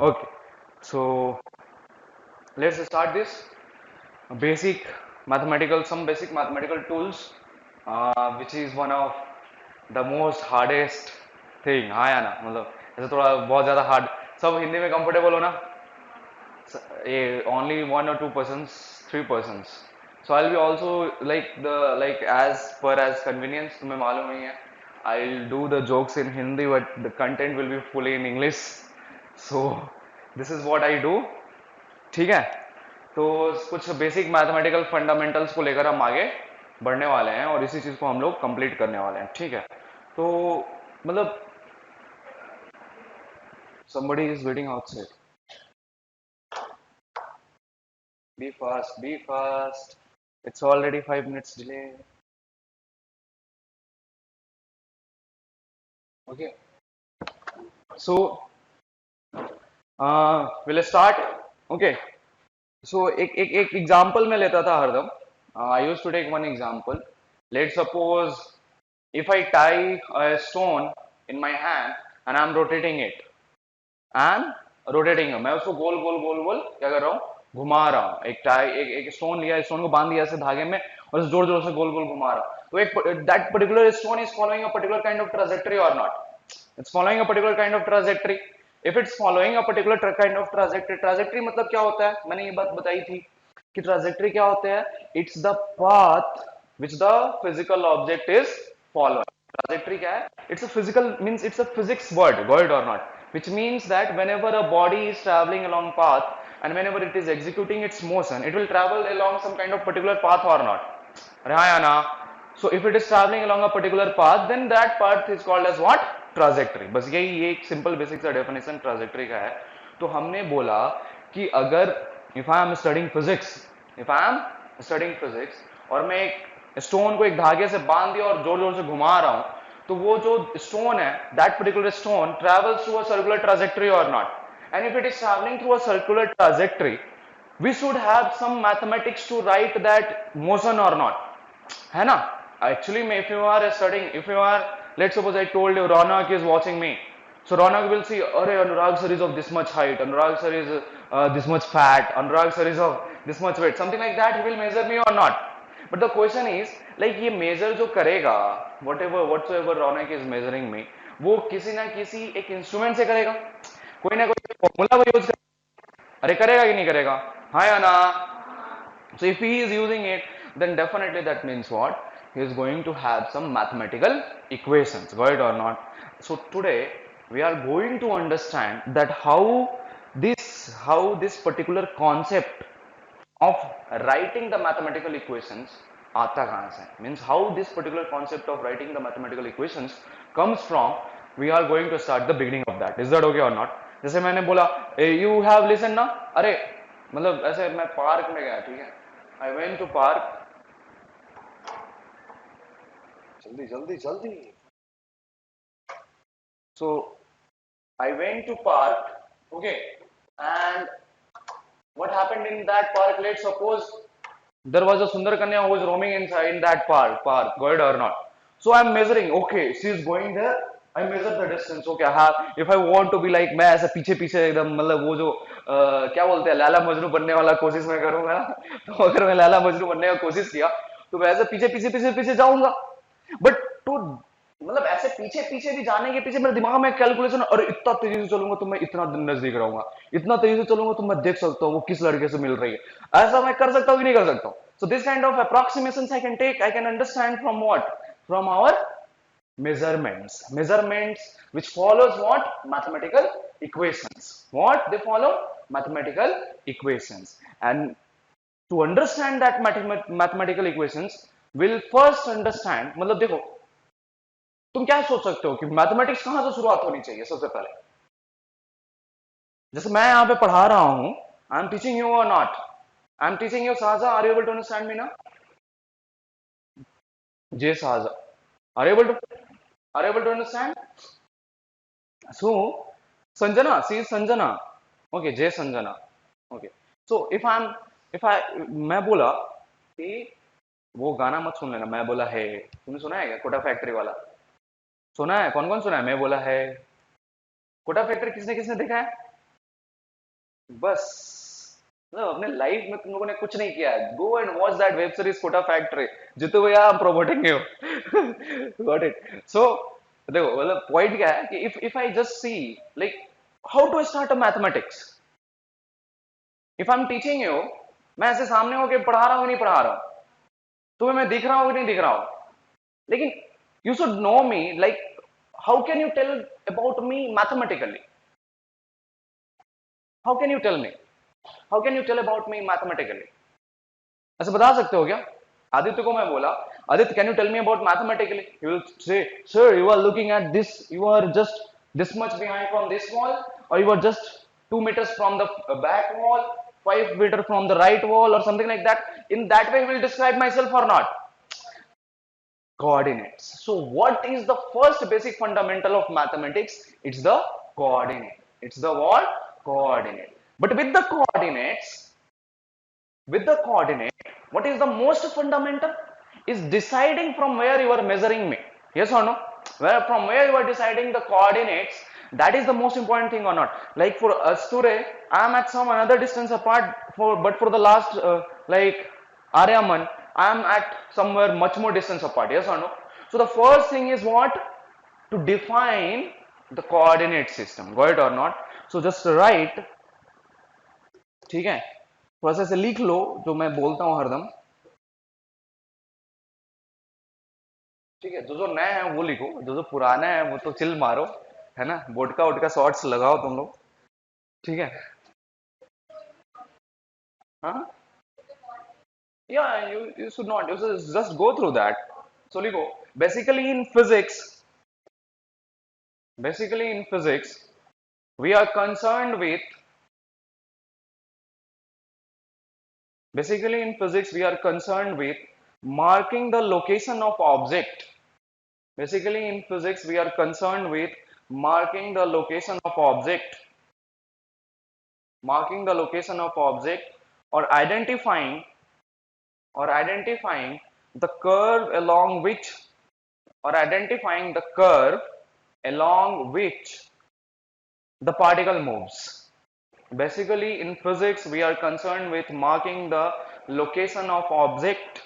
Okay, so let's start this basic some basic mathematical tools, which is one of the most hardest thing. हाँ या ना मतलब ऐसे थोड़ा बहुत ज़्यादा हार्ड सब हिंदी में कंफर्टेबल हो ना ये only 1 or 2 persons 3 persons so I'll be also like as per as convenience तुम्हें मालूम ही है I'll do the jokes in Hindi but the content will be fully in English so this is what I do ठीक है तो कुछ basic mathematical fundamentals को लेकर हम आगे बढ़ने वाले हैं और इसी चीज को हम लोग कंप्लीट करने वाले हैं ठीक है तो मतलब somebody is waiting outside be fast it's already 5 minutes delay okay so we'll start okay so एक एग्जांपल मैं लेता था हरदम I used to take one example let's suppose if I tie a stone in my hand and I'm rotating it and rotating मैं उसको गोल गोल गोल गोल क्या कर रहा हूँ घुमा रहा हूँ एक स्टोन लिया स्टोन को बांध दिया ऐसे धागे में और जोर जोर से गोल गोल घुमा रहा हूँ तो एक that particular stone is following a particular kind of trajectory और not it's following a particular kind of trajectory if it's following a particular kind of trajectory trajectory मतलब क्या होता है मैंने ये बात बताई थी कि ट्राजेक्टरी क्या होता है it's the path which the physical object is following trajectory क्या है it's a physical means it's a physics word got it or not which means that whenever a body is traveling along path and whenever it is executing its motion it will travel along some kind of particular path or not अरे हाँ या ना so if it is traveling along a particular path then that path is called as what trajectory बस यही एक simple basic सा definition trajectory का है तो हमने बोला कि अगर if I am studying physics if I am studying physics और मैं एक स्टोन को एक धागे से बांध दिया और जोर जोर से घुमा रहा हूं तो वो जो स्टोन है that particular stone travels through a circular trajectory और not and if it is travelling through a circular trajectory we should have some mathematics to write that motion or not है ना actually if you are studying if you are let's suppose I told you Ronak is watching me so Ronak will see अरे Anurag sir is of this much height Anurag sir is this much fat Anurag sir is of this much weight something like that he will measure me or not but the question is like ये measure जो करेगा whatsoever Ronak is measuring me वो किसी ना किसी एक instrument से करेगा कोई ना कोई फॉर्मूला को यूज करेगा अरे करेगा कि नहीं करेगा हाँ या ना so if he is using it then definitely that means what he is going to have some mathematical equations right or not so today we are going to understand that how this particular concept of writing the mathematical equations आता कहाँ से means how this particular concept of writing the mathematical equations comes from we are going to start the beginning of that is that okay or not जैसे मैंने बोला you have listened ना अरे मतलब ऐसे मैं पार्क में गया ठीक है I went to park जल्दी जल्दी जल्दी so I went to park okay and what happened in that park let's suppose there was a Sundar Kanya who was roaming inside in that park, good or not. So I'm measuring, okay, she is going there. I measure the distance, okay. I have, if I want to be like मैं ऐसे पीछे पीछे एकदम मतलब वो जो क्या बोलते हैं लैला मजनू बनने वाला कोशिश मैं करूंगा तो अगर मैं लैला मजनू बनने का कोशिश किया तो मैं ऐसे पीछे पीछे पीछे पीछे जाऊंगा बट टू मतलब ऐसे पीछे पीछे भी जाने के पीछे मेरे दिमाग में कैलकुलेशन और इतना तेजी से चलूंगा तो मैं इतना नजदीक रहूंगा इतना तेजी से चलूंगा तो मैं देख सकता हूँ वो किस लड़के से मिल रही है ऐसा मैं कर सकता हूँ कि नहीं कर सकता हूँ so this kind of approximations I can understand from what from our measurements which follows what mathematical equations what they follow mathematical equations and to understand that mathematical equations we'll first understand मतलब देखो तुम क्या सोच सकते हो कि mathematics कहां से शुरुआत होनी चाहिए सबसे पहले जैसे मैं यहाँ पे पढ़ा रहा हूं आई एम टीचिंग यू और not I am teaching you साजा are you able to understand me ना जे साजा are you able to are you able to understand so Sanjana see Sanjana okay जे Sanjana okay so if I मैं बोला कि वो गाना मत सुन लेना मैं बोला है तुमने सुना है क्या कोटा फैक्ट्री वाला सुना है कौन कौन सुना है मैं बोला है कोटा फैक्ट्री किसने किसने देखा है बस मतलब अपने लाइफ में तुम लोगों ने कुछ नहीं किया है, go and watch that web series Kota factory, जितने भैया आप प्रमोटिंग हो। Got it. सो देखो मतलब पॉइंट क्या है कि if I just see like how to start a mathematics, if I am teaching you, मैं ऐसे सामने होके पढ़ा रहा हूँ नहीं पढ़ा रहा हूँ, तुम्हें मैं दिख रहा हूँ कि नहीं दिख रहा हूँ, लेकिन you should know me like how can you tell about me mathematically, how can you tell me, how can you tell about me mathematically, ऐसे बता सकते हो क्या? आदित्य को मैं बोला, Aditya can you tell me about mathematically, he will say sir you are looking at this, you are just this much behind from this wall, और you are just 2 meters from the back wall, 5 meter from the right wall और something like that, in that way will describe myself और not? Coordinates. So what is the first basic fundamental of mathematics? It's the coordinate. It's the what? Coordinate. But with the coordinate, what is the most fundamental? Is deciding from where you are measuring me. Yes or no? Where from where you are deciding the coordinates, that is the most important thing or not. Like for us today, I am at some another distance apart, but for the last like Aryaman, I am at somewhere much more distance apart. Yes or no? So the first thing is what? To define the coordinate system. Got it or not? So just write, ठीक है, थोड़ा सा ऐसे लिख लो जो मैं बोलता हूँ हरदम, ठीक है, जो जो नए हैं वो लिखो, जो जो पुराने हैं वो तो चिल मारो, है ना, वोडका वोडका शॉर्ट्स लगाओ तुम लोग, ठीक है। हाँ, या you should not, you just go through that. So लिखो, basically in physics, basically in physics we are concerned with, basically in physics we are concerned with marking the location of object. Basically in physics we are concerned with marking the location of object, marking the location of object, or identifying the curve along which, or identifying the curve along which the particle moves. Basically in physics we are concerned with marking the location of object.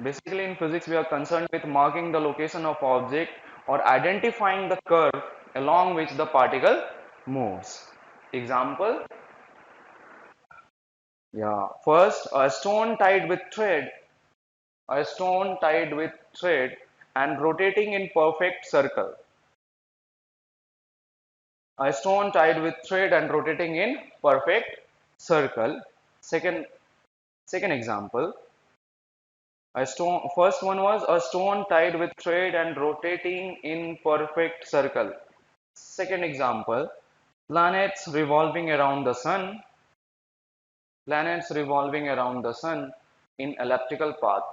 Basically in physics we are concerned with marking the location of object or identifying the curve along which the particle moves. Example, yeah, first a stone tied with thread, a stone tied with thread and rotating in perfect circle. A stone tied with thread and rotating in perfect circle. Second example, a stone, first one was a stone tied with thread and rotating in perfect circle. Second example, planets revolving around the sun, planets revolving around the sun in elliptical path.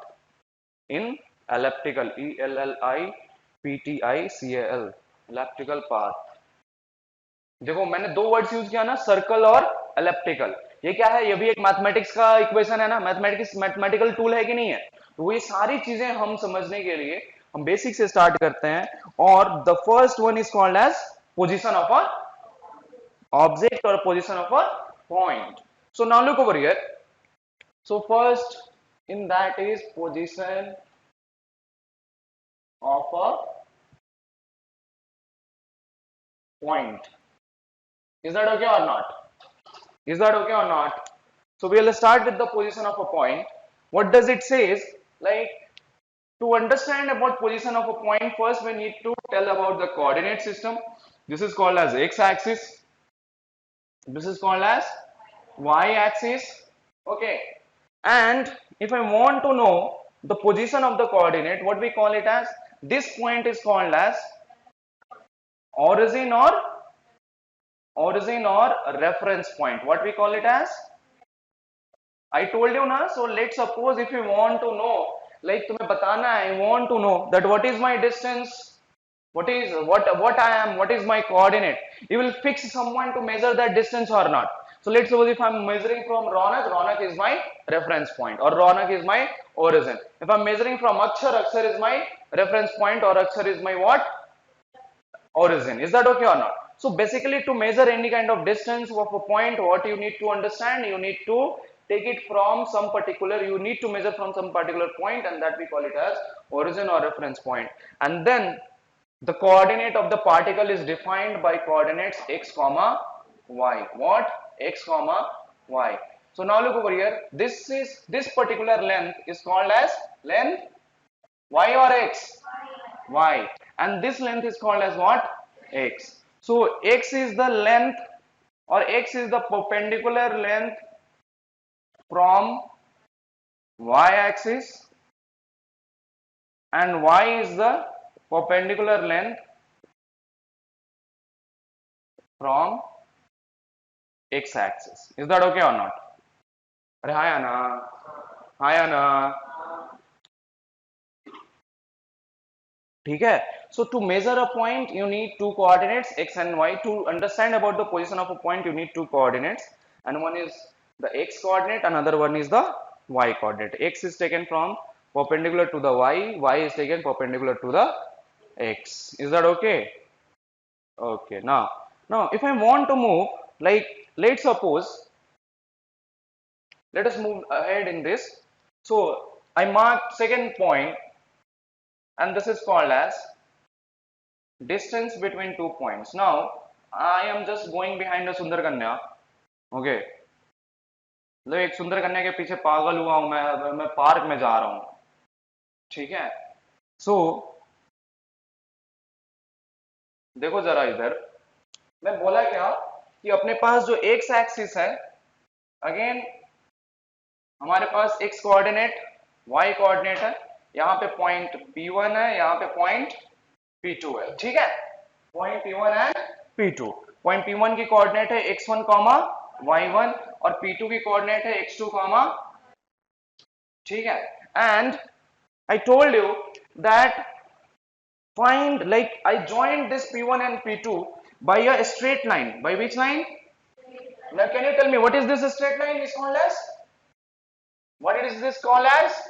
In elliptical, elliptical, elliptical path. देखो मैंने दो words use किया ना, circle और elliptical, ये क्या है, ये भी एक मैथमेटिक्स का इक्वेशन है ना, मैथमेटिक्स मैथमेटिकल टूल है कि नहीं है? तो ये सारी चीजें हम समझने के लिए हम बेसिक से स्टार्ट करते हैं, और the first one is called as position of a object or position of a point. So now look over here. So first in that is position of a point. Is that okay or not? Is that okay or not? So we will start with the position of a point. What does it says? Like, to understand about position of a point, first we need to tell about the coordinate system. This is called as x-axis. This is called as y-axis. Okay. And if I want to know the position of the coordinate, what we call it as, this point is called as origin or reference point. What we call it as? I told you na. So let's suppose if you want to know, like तुम्हें बताना है, I want to know that what is my distance, what I am, what is my coordinate. You will fix someone to measure that distance or not. So let's suppose if I'm measuring from Ronak, Ronak is my reference point, or Ronak is my origin. If I'm measuring from Akshar, Akshar is my reference point, or Akshar is my what? Origin. Is that okay or not? So basically, to measure any kind of distance of a point, what you need to understand, you need to take it from some particular, you need to measure from some particular point, and that we call it as origin or reference point. And then the coordinate of the particle is defined by coordinates x comma y. What? X comma y. So now look over here. This particular length is called as length y or x? Y. And this length is called as what? X. So x is the length, or x is the perpendicular length from y axis, and y is the perpendicular length from x axis. Is that okay or not? अरे हाँ या ना, हाँ या ना, ठीक है. So to measure a point you need two coordinates x and y. To understand about the position of a point you need two coordinates, and one is the x coordinate, another one is the y coordinate. X is taken from perpendicular to the y is taken perpendicular to the x. Is that okay? Okay. Now if I want to move, like, let's suppose, let us move ahead in this. So I marked second point, and this is called as distance between two points. Now I am just going behind a Sundar Kanya. Okay. लो एक सुंदर कन्या के पीछे पागल हुआ हूं मैं park में जा रहा हूं. ठीक है. सो देखो जरा इधर, मैं बोला क्या कि अपने पास जो एक्स एक्सिस है, अगेन हमारे पास एक्स कोऑर्डिनेट, वाई कोऑर्डिनेट है. यहाँ पे पॉइंट P1 है, यहाँ पे पॉइंट P2 है. ठीक है. Point P1 and P2. Point P1 की कोऑर्डिनेट है x1 कॉमा y1, और P2 की कोऑर्डिनेट है x2 कॉमा. ठीक है. And I told you that find, like, I joined this P1 and P2 by a straight line. By which line? Now can you tell me what is this straight line is called as? What is this called as?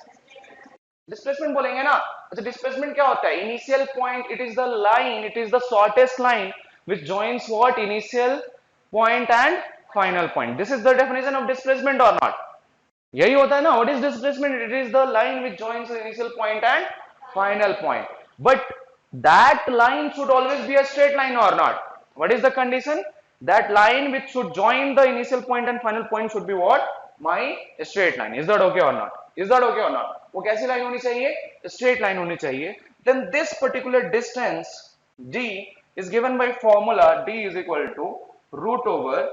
Displacement बोलेंगे ना. अच्छा, displacement क्या होता है? Initial point, it is the line, it is the shortest line which joins what? Initial point and final point. This is the definition of displacement or not? यही होता है ना. What is displacement? It is the line which joins the initial point and final point. But that line should always be a straight line or not? What is the condition? That line which should join the initial point and final point should be what? My straight line. Is that okay or not? Is that okay or not? वो कैसी line होनी चाहिए? Straight line होनी चाहिए. Then this particular distance d is given by formula d is equal to root over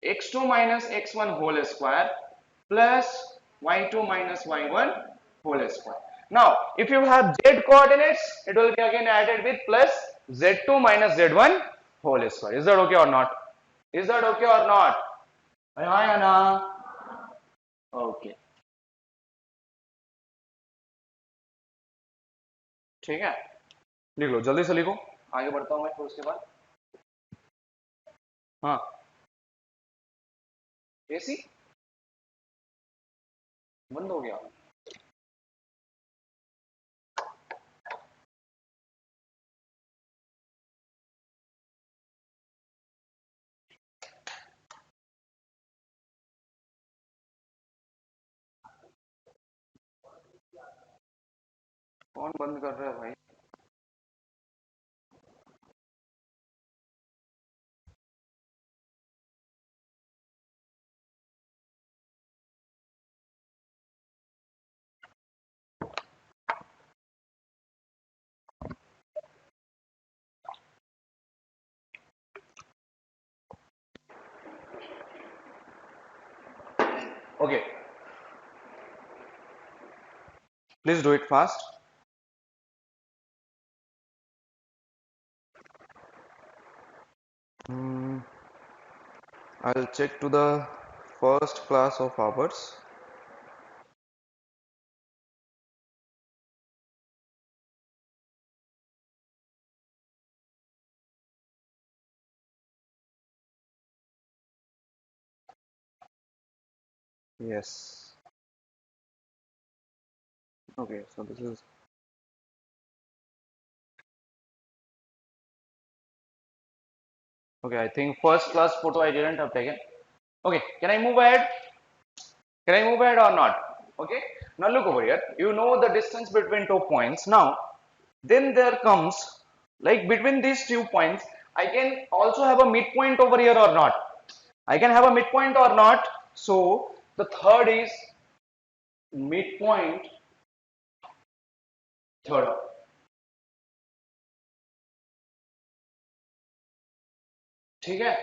x2 minus x1 whole square plus y2 minus y1 whole square. Now, if you have z coordinates, it will be again added with plus z2 minus z1 whole square. Is that okay or not? Is that okay or not? हाँ या ना? Okay. ठीक है. लिख लो, जल्दी से लिखो. आगे बढ़ता हूँ मैं फिर उसके बाद. हाँ. एसी बंद हो गया. कौन बंद कर रहा है भाई? Okay, please do it fast. I'll check to the first class of ours. Yes. Okay, so this is Okay, I think first class photo I didn't have taken. Okay, can I move ahead? Can I move ahead or not? Okay, now look over here. You know the distance between 2 points. Now, then there comes, like between these 2 points, I can also have a midpoint over here or not. I can have a midpoint or not. So, the third is midpoint third. ठीक है?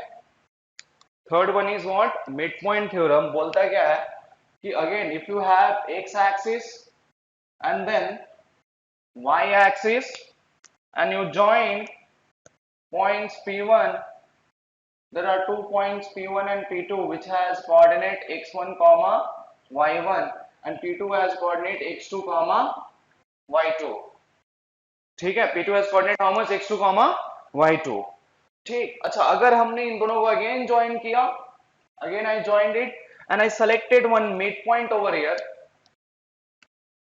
Third one is what? Midpoint theorem बोलता क्या है कि again if you have x axis and then y axis and you join points P1, there are 2 points P1 and P2 which has coordinate x1 comma y1 and P2 has coordinate x2 comma y2. ठीक है, P2 has coordinate how much x2 comma y2. ठीक, अच्छा अगर हमने इन दोनों को again join किया, again I joined it and I selected one midpoint over here.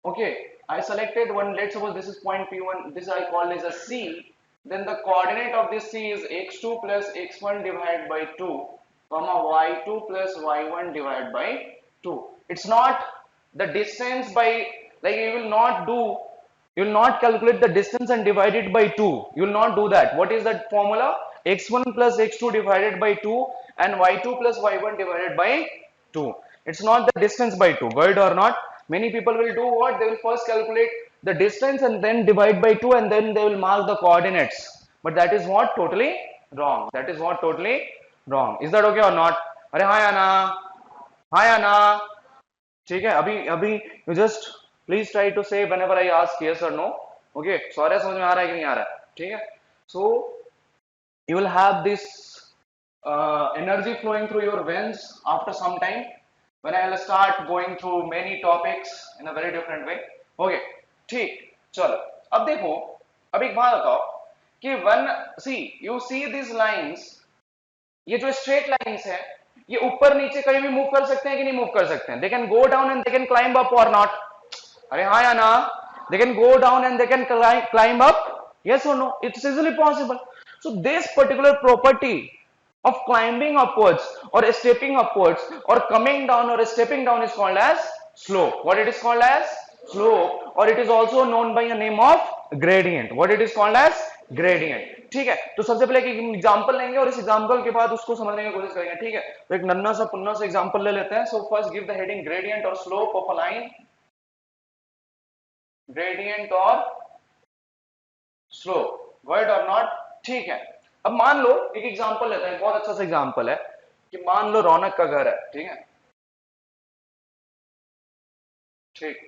Okay, I selected one, let's suppose this is point P1, this I call as a C, then the coordinate of this C is x2 plus x1 divided by 2, comma y2 plus y1 divided by 2. It's not the distance by, like you will not calculate the distance and divide it by 2. You will not do that. What is that formula? X1 plus x2 divided by 2 and y2 plus y1 divided by 2. It's not the distance by 2. Got it or not? Many people will do what? They will first calculate the distance and then divide by 2 and then they will mark the coordinates. But that is what? Totally wrong. That is what? Totally wrong. Is that okay or not? अरे हाँ या ना? हाँ या ना? ठीक है, अभी अभी you just please try to say whenever I ask yes or no. Okay, sorry समझ में आ रहा है कि नहीं आ रहा है? ठीक है, so you will have this energy flowing through your veins after some time when I will start going through many topics in a very different way. Okay, ठीक, चलो अब देखो, अब एक बात बताओ कि when see you see these lines, ये जो स्ट्रेट लाइंस है ये ऊपर नीचे कहीं भी मूव कर सकते हैं कि नहीं मूव कर सकते हैं? They can go down and they can climb up और नॉट? अरे हाँ या ना? They can go down and they can climb up, yes or no? It's easily possible. So this particular property of climbing upwards or stepping upwards or coming down or stepping down is called as slope. What it is called as? Slope, or it is also known by a name of gradient. What it is called as? Gradient. ठीक है, तो सबसे पहले एक example लेंगे और इस example के बाद उसको समझने की कोशिश करेंगे. ठीक है, तो एक नन्ना सा पुन्ना सा एग्जांपल ले लेते हैं. So first give the heading gradient और slope of a line. Gradient और स्लोप, गॉट इट और नॉट? ठीक है, अब मान लो एक एग्जांपल लेते हैं, बहुत अच्छा सा एग्जांपल है कि मान लो रौनक का घर है. ठीक है, ठीक,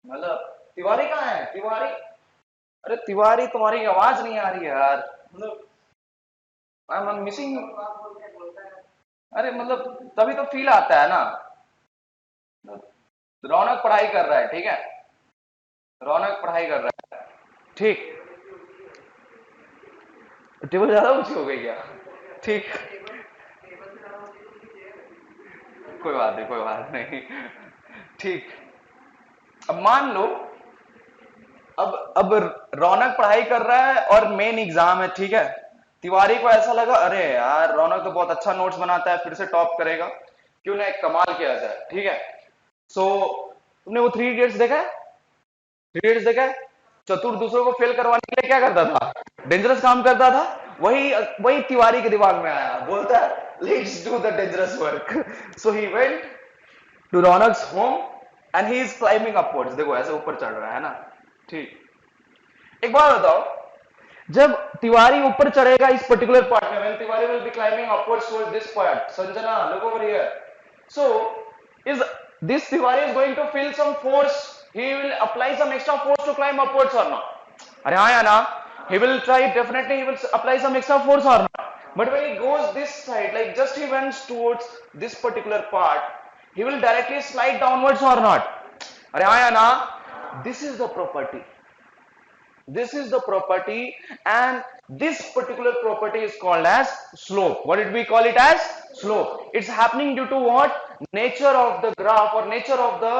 मतलब तिवारी कहाँ है? तिवारी, अरे तिवारी तुम्हारी आवाज नहीं आ रही है यार, मतलब आई एम मिसिंग. अरे मतलब तभी तो फील आता है ना. रौनक पढ़ाई कर रहा है. ठीक है, रौनक पढ़ाई कर रहा है. ठीक, टेबल ज्यादा ऊंची हो गई क्या? ठीक, कोई बात नहीं, कोई बात नहीं. ठीक, अब मान लो अब रौनक पढ़ाई कर रहा है और मेन एग्जाम है. ठीक है, तिवारी को ऐसा लगा अरे यार रौनक तो बहुत अच्छा नोट्स बनाता है, फिर से टॉप करेगा, क्यों ना एक कमाल किया जाए. ठीक है, सो तुमने वो 3 इडियट्स देखा है? 3 इडियट्स देखा है? चतुर दूसरों को फेल करवाने के लिए क्या करता था? डेंजरस काम करता था. वही वही तिवारी के दिमाग में आया, बोलता है let's do the dangerous work. So he went to Raunak's home and he is climbing upwards. देखो ऐसे ऊपर चढ़ रहा है ना. ठीक, एक बात बताओ, जब तिवारी ऊपर चढ़ेगा इस पर्टिकुलर पार्ट में, when Tiwari will be climbing upwards towards this part, Sanjana look over here, so is this Tiwari is going to feel some force, he will apply some extra force to climb upwards or not? अरे हाँ या ना? He will try, definitely he will apply some extra force or not? But when he goes this side, like just he went towards this particular part, he will directly slide downwards or not? अरे हाँ या ना? This is the property. This is the property, and this particular property is called as slope. What did we call it as? Slope. It's happening due to what? Nature of the graph or nature of the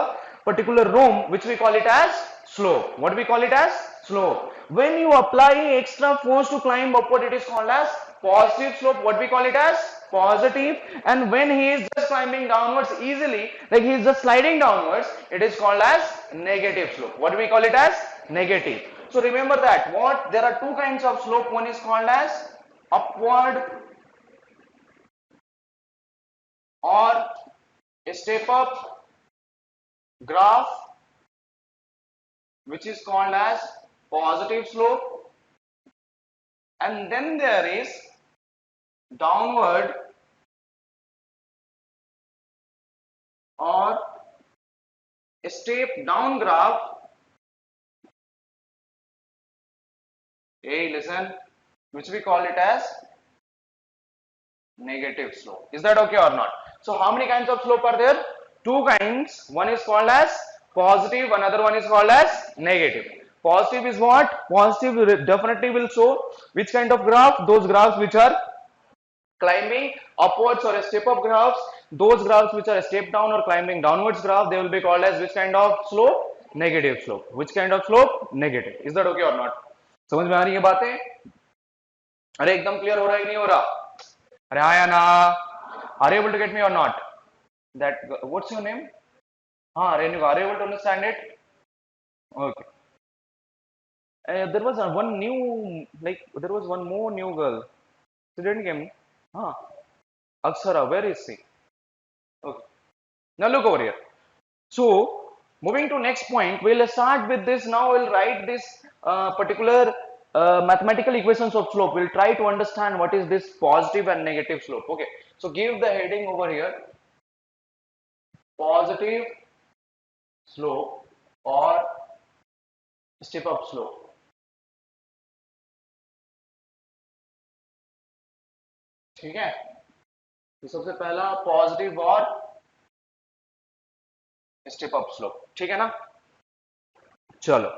particular room, which we call it as slope. What do we call it as? Slope. when you apply extra force to climb upward, it is called as positive slope. What we call it as positive. And when he is just climbing downwards easily, like he is just sliding downwards, it is called as negative slope. What do we call it as? Negative. So remember that what there are two kinds of slope. One is called as upward or a step up graph, which is called as positive slope, and then there is downward or a step down graph. Hey, listen, which we call it as negative slope. Is that okay or not? So how many kinds of slope are there? Two kinds. One is called as positive, another one is called as negative. Positive is what? Positive definitely will show which kind of graph? Those graphs which are climbing upwards or a step up graphs. Those graphs which are a step down or climbing downwards graph, they will be called as which kind of slope? Negative slope. Which kind of slope? Negative. Is that okay or not? समझ में आ रही है बातें? अरे एकदम clear हो रहा है कि नहीं हो रहा? अरे हाँ या ना? Are you able to get me or not? That what's your name? हाँ, Renuka. Are you able to understand it? Okay. There was one new, like there was one more new girl. She didn't come. Huh. Aksara, where is she? Okay. Now look over here. So moving to next point, we'll start with this. Now we'll write this particular mathematical equations of slope. We'll try to understand what is this positive and negative slope. Okay. So give the heading over here. Positive slope or step up slope. ठीक है, तो सबसे पहला positive और step up slope. ठीक है ना? चलो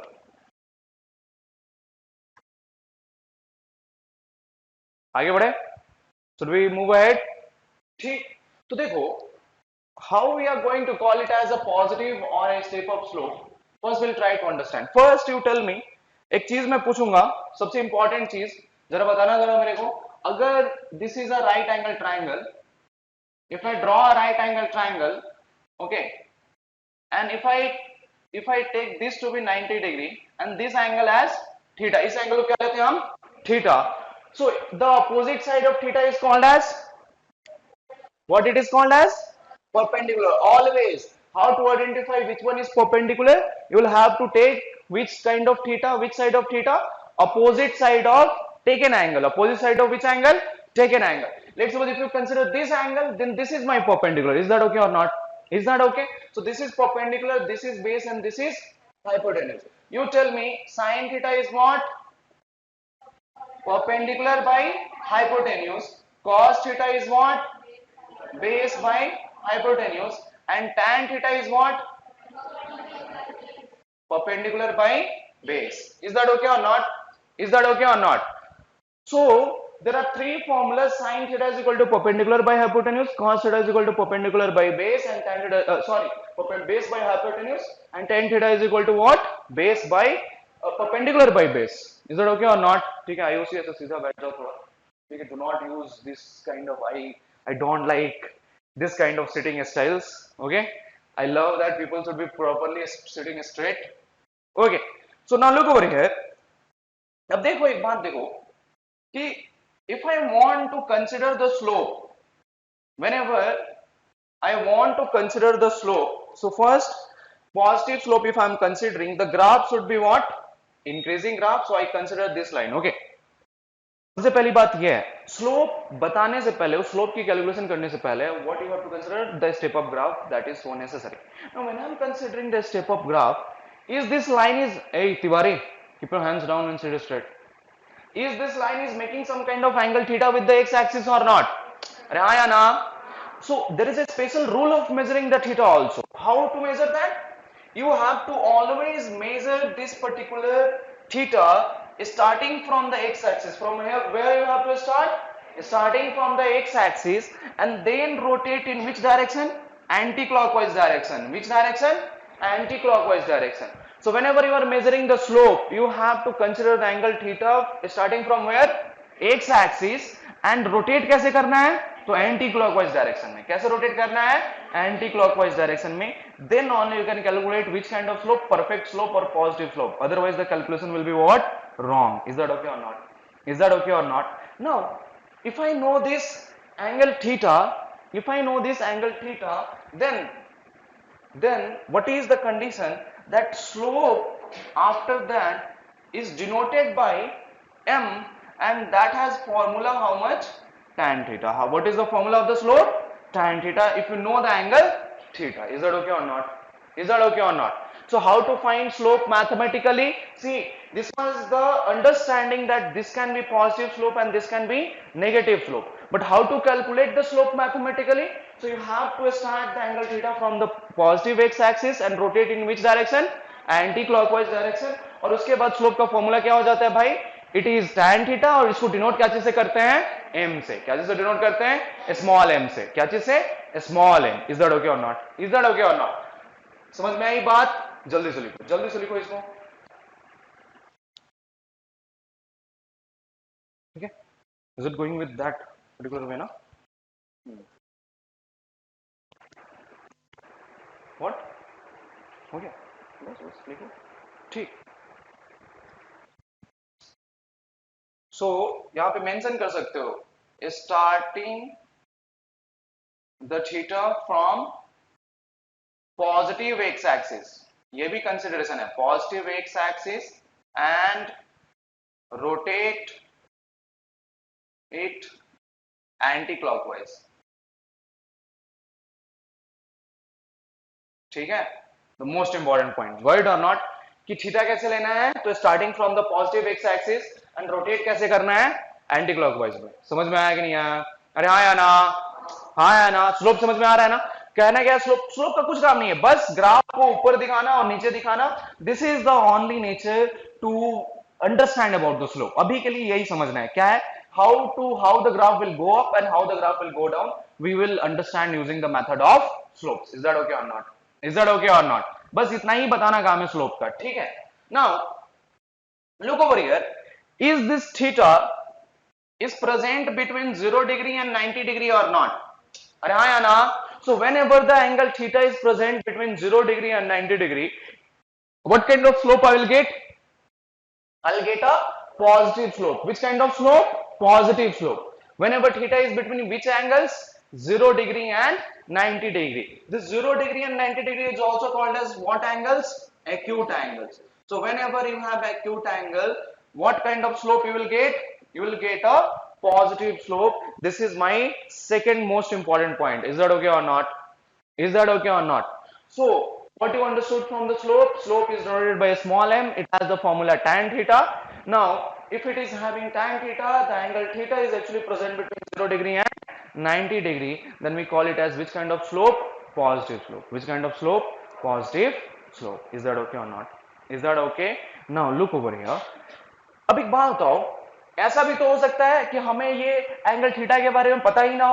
आगे बढ़े. Should we move ahead? ठीक, तो देखो how we are going to call it as a positive or a step up slope. First we'll try to understand. First you tell me, एक चीज मैं पूछूंगा, सबसे इंपॉर्टेंट चीज जरा बताना जरा मेरे को. अगर this is a right angle triangle, if I draw a right angle triangle, okay, and if I take this to be 90 degree and this angle as theta, इस angle को क्या लेते हैं हम? Theta. So the opposite side of theta is called as what? It is called as perpendicular. Always, how to identify which one is perpendicular? You will have to take which kind of theta, which side of theta? Opposite side of taken angle. Opposite side of which angle? Taken angle. Let's suppose if you consider this angle, then this is my perpendicular. Is that okay or not? Is that okay? So this is perpendicular, this is base, and this is hypotenuse. You tell me sine theta is what? Perpendicular by hypotenuse. Cos theta is what? Base by hypotenuse. And tan theta is what? Perpendicular by base. Is that okay or not? Is that okay or not? So there are three formulas. Sin theta is equal to perpendicular by hypotenuse, cos theta is equal to perpendicular by base, and tan theta base by hypotenuse, and tan theta is equal to what? Base by perpendicular by base. Is that okay or not? ठीक है, IOC ऐसे सीधा बैठ जाओ थोड़ा. ठीक है, do not use this kind of I don't like this kind of sitting styles. Okay, I love that people should be properly sitting straight. Okay, so now look over here. अब देखो एक बात देखो कि if I want to consider the slope, whenever I want to consider the slope, so first positive slope, if I am considering, the graph should be what? Increasing graph. So I consider this line. Okay. सबसे पहली बात यह है, slope बताने से पहले, उस slope की कैलकुलेशन करने से पहले, what you have to consider the step up graph, that is so necessary. Now when I am considering the step up graph, is this line is a Tiwari, keep your hands down and sit straight. Is this line is making some kind of angle theta with the x-axis or not? अरे हाँ या ना? So there is a special rule of measuring the theta also. How to measure that? You have to always measure this particular theta starting from the x-axis. From here, where you have to start? Starting from the x-axis and then rotate in which direction? Anti-clockwise direction. Which direction? Anti-clockwise direction. So whenever you are measuring the slope, you have to consider the angle theta starting from where? X axis and rotate कैसे करना है? तो anti clockwise direction में. कैसे rotate करना है? Anti clockwise direction में. Then only you can calculate which kind of slope, perfect slope or positive slope. Otherwise the calculation will be what? Wrong. Is that okay or not? Is that okay or not? Now, if I know this angle theta, then what is the condition that slope after that is denoted by m, and that has formula how much? Tan theta. What is the formula of the slope? Tan theta, if you know the angle theta. Is that okay or not? Is that okay or not? So how to find slope mathematically? See, this was the understanding that this can be positive slope and this can be negative slope. But how to calculate the slope mathematically? So you have to start the angle theta from the positive x axis and rotate in which direction? Anti-clockwise direction. और उसके बाद slope का formula क्या हो जाता है भाई? It is tan theta और इसको denote क्या चीज से करते हैं? M से. क्या चीज से denote करते हैं? Small m से. क्या चीज से? Small m. Is that okay or not? Is that okay or not? समझ में आई बात? जल्दी से लिखो इसको. ठीक है? Is it going with that particular way ना? What? हो गया? बस लिखो. ठीक. So यहाँ पे मेंशन कर सकते हो starting the theta from positive x axis. ये भी consideration है. Positive x axis and rotate it anti-clockwise. ठीक है? The most important point, word or not, कि थीटा कैसे लेना है? तो starting from the positive x axis and rotate कैसे करना है? एंटी क्लॉकवाइज में. समझ में आया कि नहीं आया? अरे हाँ या ना? हाँ या ना? स्लोप समझ में आ रहा है ना? कहना क्या? स्लोप का कुछ काम नहीं है, बस ग्राफ को ऊपर दिखाना और नीचे दिखाना. This is the only nature to understand about the slope. अभी के लिए यही समझना है. क्या है? how the graph will go up and how the graph will go down, we will understand using the method of slopes. Is that okay or not? Is that okay or not? बस इतना ही बताना काम है slope का. ठीक है? Now look over here. Is this theta is present between 0 degree and 90 degree or not? अरे हाँ या ना? So whenever the angle theta is present between 0 degree and 90 degree, what kind of slope I will get? I'll get a positive slope. Which kind of slope? Positive slope. Whenever theta is between which angles? 0 degree and 90 degree. This 0 degree and 90 degree is also called as what angles? Acute angles. So whenever you have acute angle, what kind of slope you will get? You will get a positive slope. This is my second most important point. Is that okay or not? Is that okay or not? So what you understood from the slope? Slope is denoted by a small m. It has the formula tan theta. Now if it is having tan theta, the angle theta is actually present between 0 degree and 90 degree. Then we call it as which kind of slope? Positive slope. Which kind of slope? Positive slope. Is that okay or not? Is that okay? Now look over here. अब एक बात बताओ, ऐसा भी तो हो सकता है कि हमें ये एंगल थीटा के बारे में पता ही ना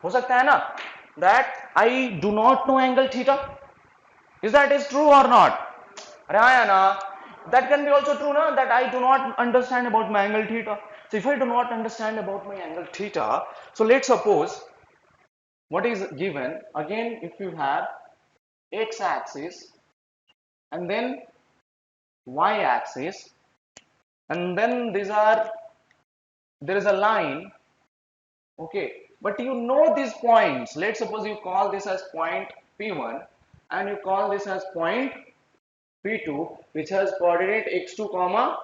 हो सकता है ना? That I do not know angle theta. Is that is true or not? अरे हाँ या ना? That can be also true na, that I do not understand about my angle theta. So if I do not understand about my angle theta, so let's suppose what is given again. If you have x axis and then y axis, and then there is a line, okay, but you know these points. Let's suppose you call this as point P1 and you call this as point P2, which has coordinate x2 comma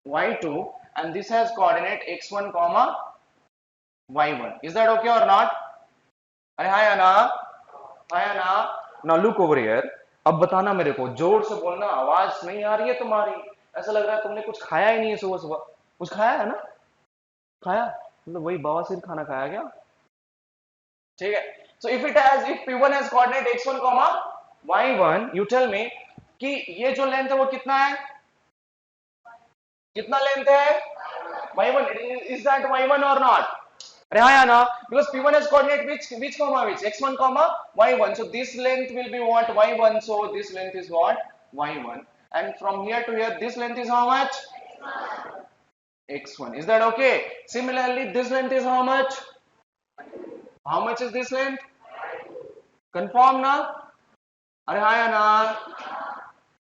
y2, and this has coordinate x1 comma y1. Is that okay or not? अरे हाँ या ना? हाँ या ना? Now look over here. अब बताना मेरे को, जोर से बोलना, आवाज नहीं आ रही है तुम्हारी. ऐसा लग रहा है तुमने कुछ खाया ही नहीं है सुबह सुबह. कुछ खाया है ना? खाया? मतलब वही बवासीर खाना खाया क्या? ठीक है. So if P1 has coordinate x1 comma y1, you tell me कि ये जो लेंथ है वो कितना है? कितना लेंथ है? y1. Is that y1 or not? अरे हाँ या ना? Because P1 has coordinate which comma which? x1 comma y1. So this length will be what? y1. So this length is what? y1, and from here to here this length is how much? x1. Is that okay? Similarly, this length is how much? How much is this length? Confirm now? Are hi na?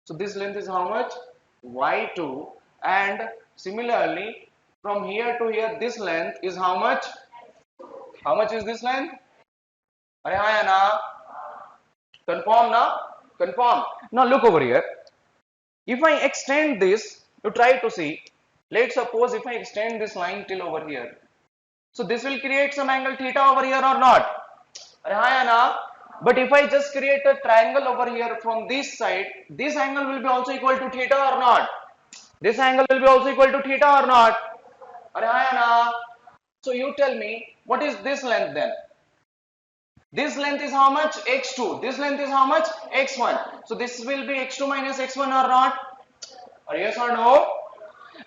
So this length is how much? y2, and similarly from here to here this length is how much? How much is this length? Are hi na? Confirm now? Confirm. Now look over here. If I extend this, you try to see. Let's suppose if I extend this line till over here. So this will create some angle theta over here or not? Hi Anna. But if I just create a triangle over here from this side, this angle will be also equal to theta or not? This angle will be also equal to theta or not? Hi Anna. So you tell me, what is this length then? This length is how much? x2. This length is how much? x1. So this will be x2 minus x1 or not? Or yes or no?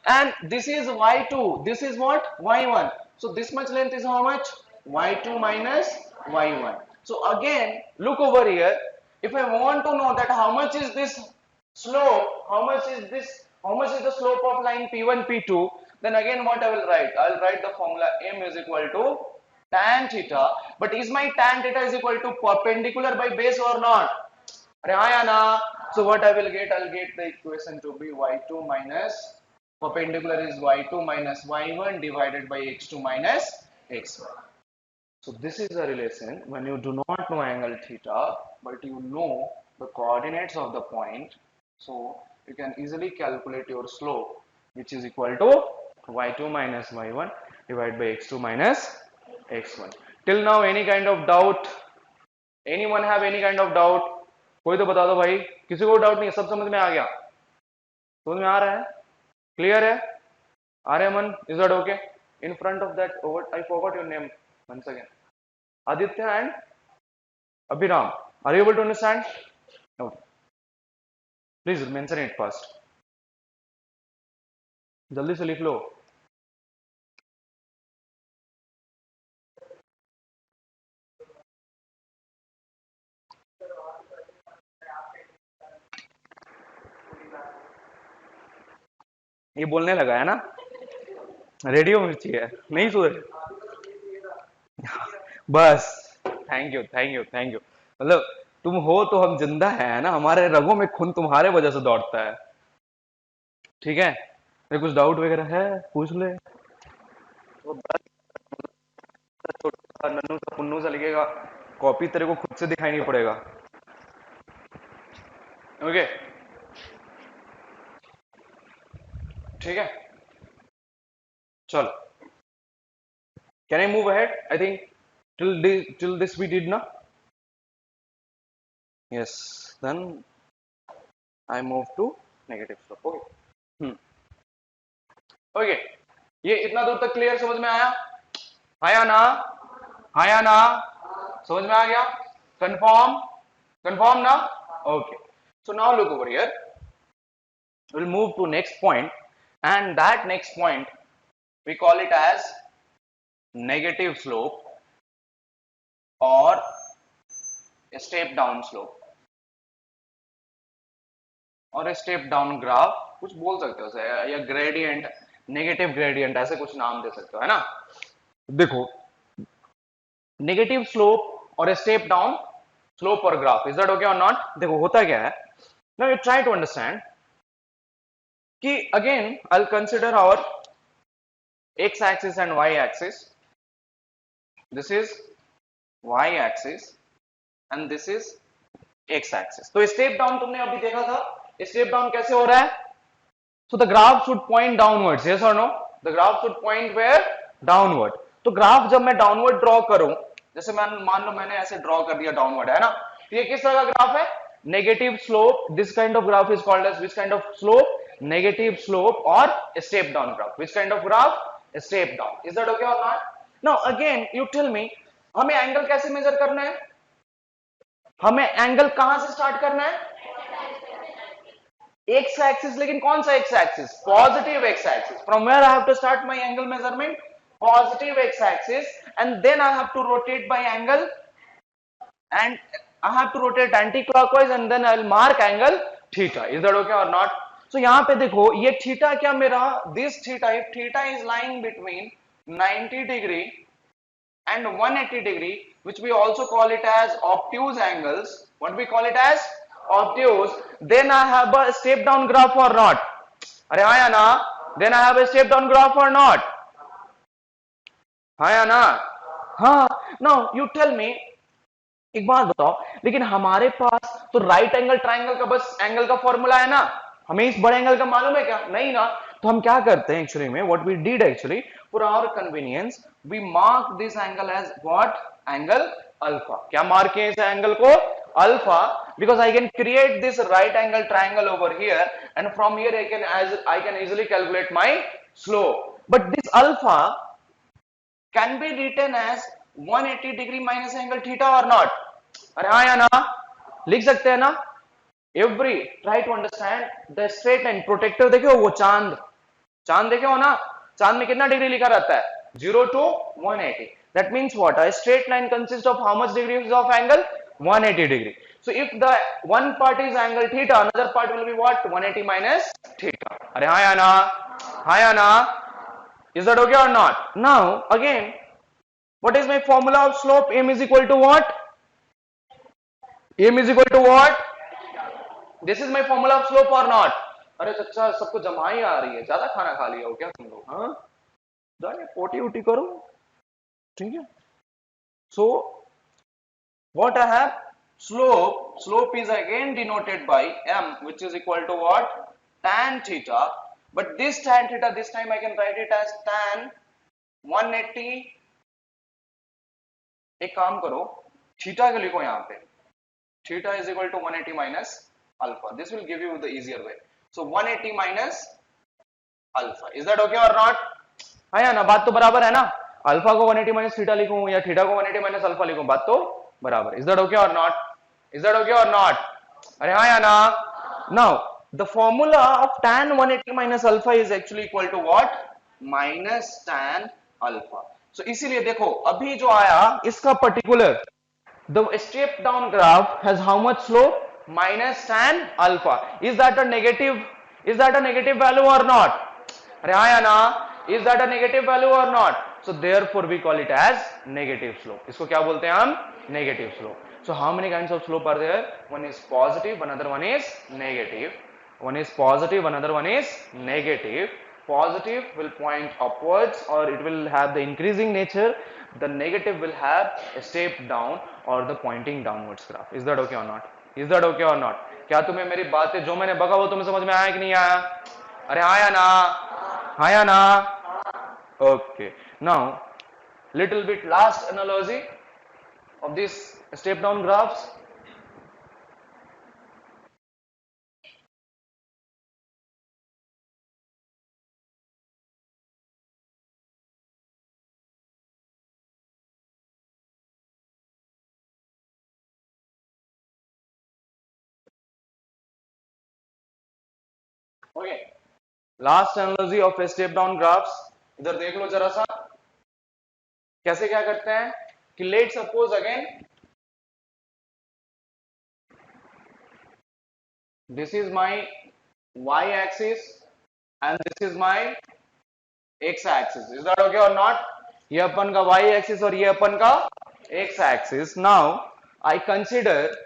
And this is y2. This is what? y1. So this much length is how much? y2 minus y1. So again, look over here. If I want to know that how much is this slope, how much is the slope of line P1, P2, then again what I will write? I will write the formula m is equal to tan theta. But is my tan theta is equal to perpendicular by base or not? Anna. So what I will get? I will get the equation to be y2 minus perpendicular is y2 minus y1 divided by x2 minus x1. So this is a relation when you do not know angle theta, but you know the coordinates of the point. So you can easily calculate your slope, which is equal to y2 minus y1 divided by x2 minus x1. Till now, any kind of doubt? Anyone have any kind of doubt? कोई तो बता दो भाई, किसी को doubt नहीं है, सब समझ में आ गया? समझ में आ रहा है? क्लियर है? Aryaman, is that okay? In front of that, I forgot your name once again. Aditya and Abhiram. Are you able to understand? Okay. Please mention it first. जल्दी से लिख लो. ये बोलने लगा है ना? रेडियो मिर्ची है, नहीं सुन बस. Thank you thank you thank you. मतलब तुम हो तो हम जिंदा है ना, हमारे रगों में खून तुम्हारे वजह से दौड़ता है. ठीक है? मेरे कुछ डाउट वगैरह है, पूछ ले. तो नन्नू सा पुन्नू सा लिखेगा, कॉपी तेरे को खुद से दिखाई नहीं पड़ेगा. ओके, ठीक है, चलो. Can I move ahead? I think till this we did na? Yes. Then I move to negative slope. Okay. Okay, ये इतना दूर तक क्लियर समझ में आया? आया ना? आया ना? समझ में आ गया? कंफर्म? कंफर्म ना? Okay. So now look over here. We'll move to next point, and that next point we call it as negative slope or a step down slope और स्टेप डाउन ग्राफ, कुछ बोल सकते हो sir, या gradient, negative gradient, ऐसे कुछ नाम दे सकते हो, है ना? देखो, नेगेटिव स्लोप और स्टेप डाउन स्लोप और ग्राफ, इज दैट ओके और नॉट? देखो होता क्या है, now you try to understand कि again I will consider our x axis and y axis. This is y axis and this is x axis. तो step down तुमने अभी देखा था, स्टेप डाउन कैसे हो रहा है? So the graph should point downwards, yes or no? The graph should point where? Downward. तो ग्राफ जब मैं डाउनवर्ड ड्रॉ करूं, जैसे मैं मान लो मैंने ऐसे ड्रॉ कर दिया डाउनवर्ड, है ना? तो ये किस तरह का ग्राफ है? Negative slope. This kind of graph is called as which kind of slope? Negative slope और step down graph. Which kind of graph? Step down. Is that okay और not? Now again you tell me, हमें angle कैसे major करना है? हमें angle कहां से start करना है? X axis. लेकिन कौन सा x axis? Positive x axis. From where I have to start my angle measurement? Positive x axis, and then I have to rotate by angle, and I have to rotate anti-clockwise, and then I will mark angle theta. Is that okay or not? So यहाँ पे देखो ये theta क्या मेरा, this theta, if theta is lying between 90 degree and 180 degree, which we also call it as obtuse angles. What we call it as obtuse. Then I have a step down graph or not? अरे हाँ या ना? Then I have a step down graph or not? हाँ या ना? हाँ. Now you tell me, एक बात बताओ, लेकिन हमारे पास तो राइट एंगल ट्राइंगल का बस एंगल का फॉर्मूला है ना, हमें इस बड़े एंगल का मालूम है क्या? नहीं ना. तो हम क्या करते हैं एक्चुअली में, what we did actually for our convenience, we mark this angle as what, angle alpha. क्या मार्क किए इस एंगल को? Alpha. Because I can create this right angle triangle over here and from here I can easily calculate my slope. But this alpha can be written as 180 degree minus angle theta or not? अरे हाँ या ना? लिख सकते हैं ना? Every try to understand the straight line protector. देखो वो चांद, चांद देखे हो ना? चांद में कितना डिग्री लिखा रहता है? 0 to 180. That means what? A straight line consists of how much degrees of angle? 180 degree. So if the one part is angle theta, another part will be what? 180 minus theta. अरे हाँ या ना? हाँ या ना? Is that okay or not? Now again, what is my formula of slope? M is equal to what? M is equal to what? This is my formula of slope or not? अरे चच्चा सबको जमाई आ रही है, ज्यादा खाना खा लिया हो क्या तुम लोग? हाँ, जाने पोटी उटी करो, ठीक है? So what I have? Slope is again denoted by M, which is equal to what? Tan theta. But this tan theta, this time I can write it as tan 180. एक काम करो, थीटा के लिखो यहाँ पे, theta is equal to 180 minus alpha. This will give you the easier way. So 180 minus alpha. Is that okay or not? हाँ या ना? बात तो बराबर है ना? अल्फा को 180 minus थीटा लिखूं या थीटा को 180 minus अल्फा लिखूं, बात तो बराबर. Is that okay or not? Is that okay or not? अरे हाँ या ना? Now the formula of tan 180 minus alpha is actually equal to what? Minus tan alpha. So इसीलिए देखो अभी जो आया इसका particular, the step down graph has how much slope? Minus tan alpha. Is that a negative? Is that a negative value or not? अरे हाँ या ना? Is that a negative value or not? So therefore we call it as negative slope. इसको क्या बोलते हैं हम? Negative slope. So how many kinds of slope are there? One is positive, another one is negative. One is positive, another one is negative. Positive will point upwards or it will have the increasing nature. The negative will have a step down or the pointing downwards graph. Is that okay or not? Is that okay or not? क्या तुम्हें मेरी बातें जो मैंने बका वो तुम्हें समझ में आया कि नहीं आया? अरे हाँ या ना? हाँ या ना? Okay. Now, little bit last analogy of these step down graphs. Okay. Last analogy of step down graphs, इधर देख लो जरा सा कैसे क्या करते हैं कि let suppose again this is my y axis and this is my x axis. Is that okay और नॉट? ये अपन का y एक्सिस और ये अपन का x axis. Now I consider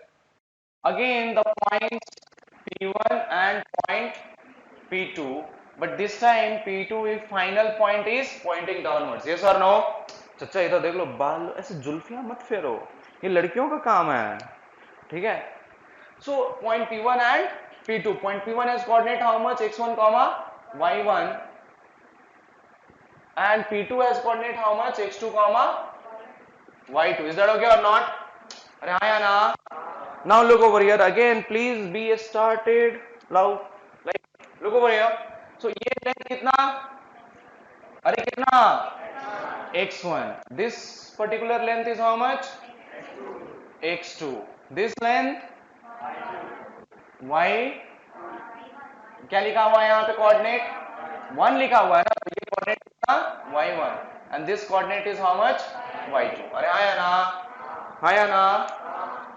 again the points P1 and point P2, but this time P2 is final point is pointing downwards. Yes or no? चच्चा इधर देख लो, बाल ऐसे जुल्फियां मत फेरो, ये लड़कियों का काम है, ठीक है? So point P1 and P2. Point P1 has coordinate how much? x1 comma y1, and P2 has coordinate how much? x2 comma y2. Is that okay or not? अरे हाँ या ना? Now look over here again. Please be started. Now, like look over here. So ये length कितना? अरे कितना? x1. This particular length is how much? x2. This length y. क्या लिखा हुआ है यहाँ पे कोऑर्डिनेट? 1 लिखा हुआ है ना, तो ये कोऑर्डिनेट कितना? y1. And this coordinate is how much? y2. अरे हाँ या ना? हाँ या ना?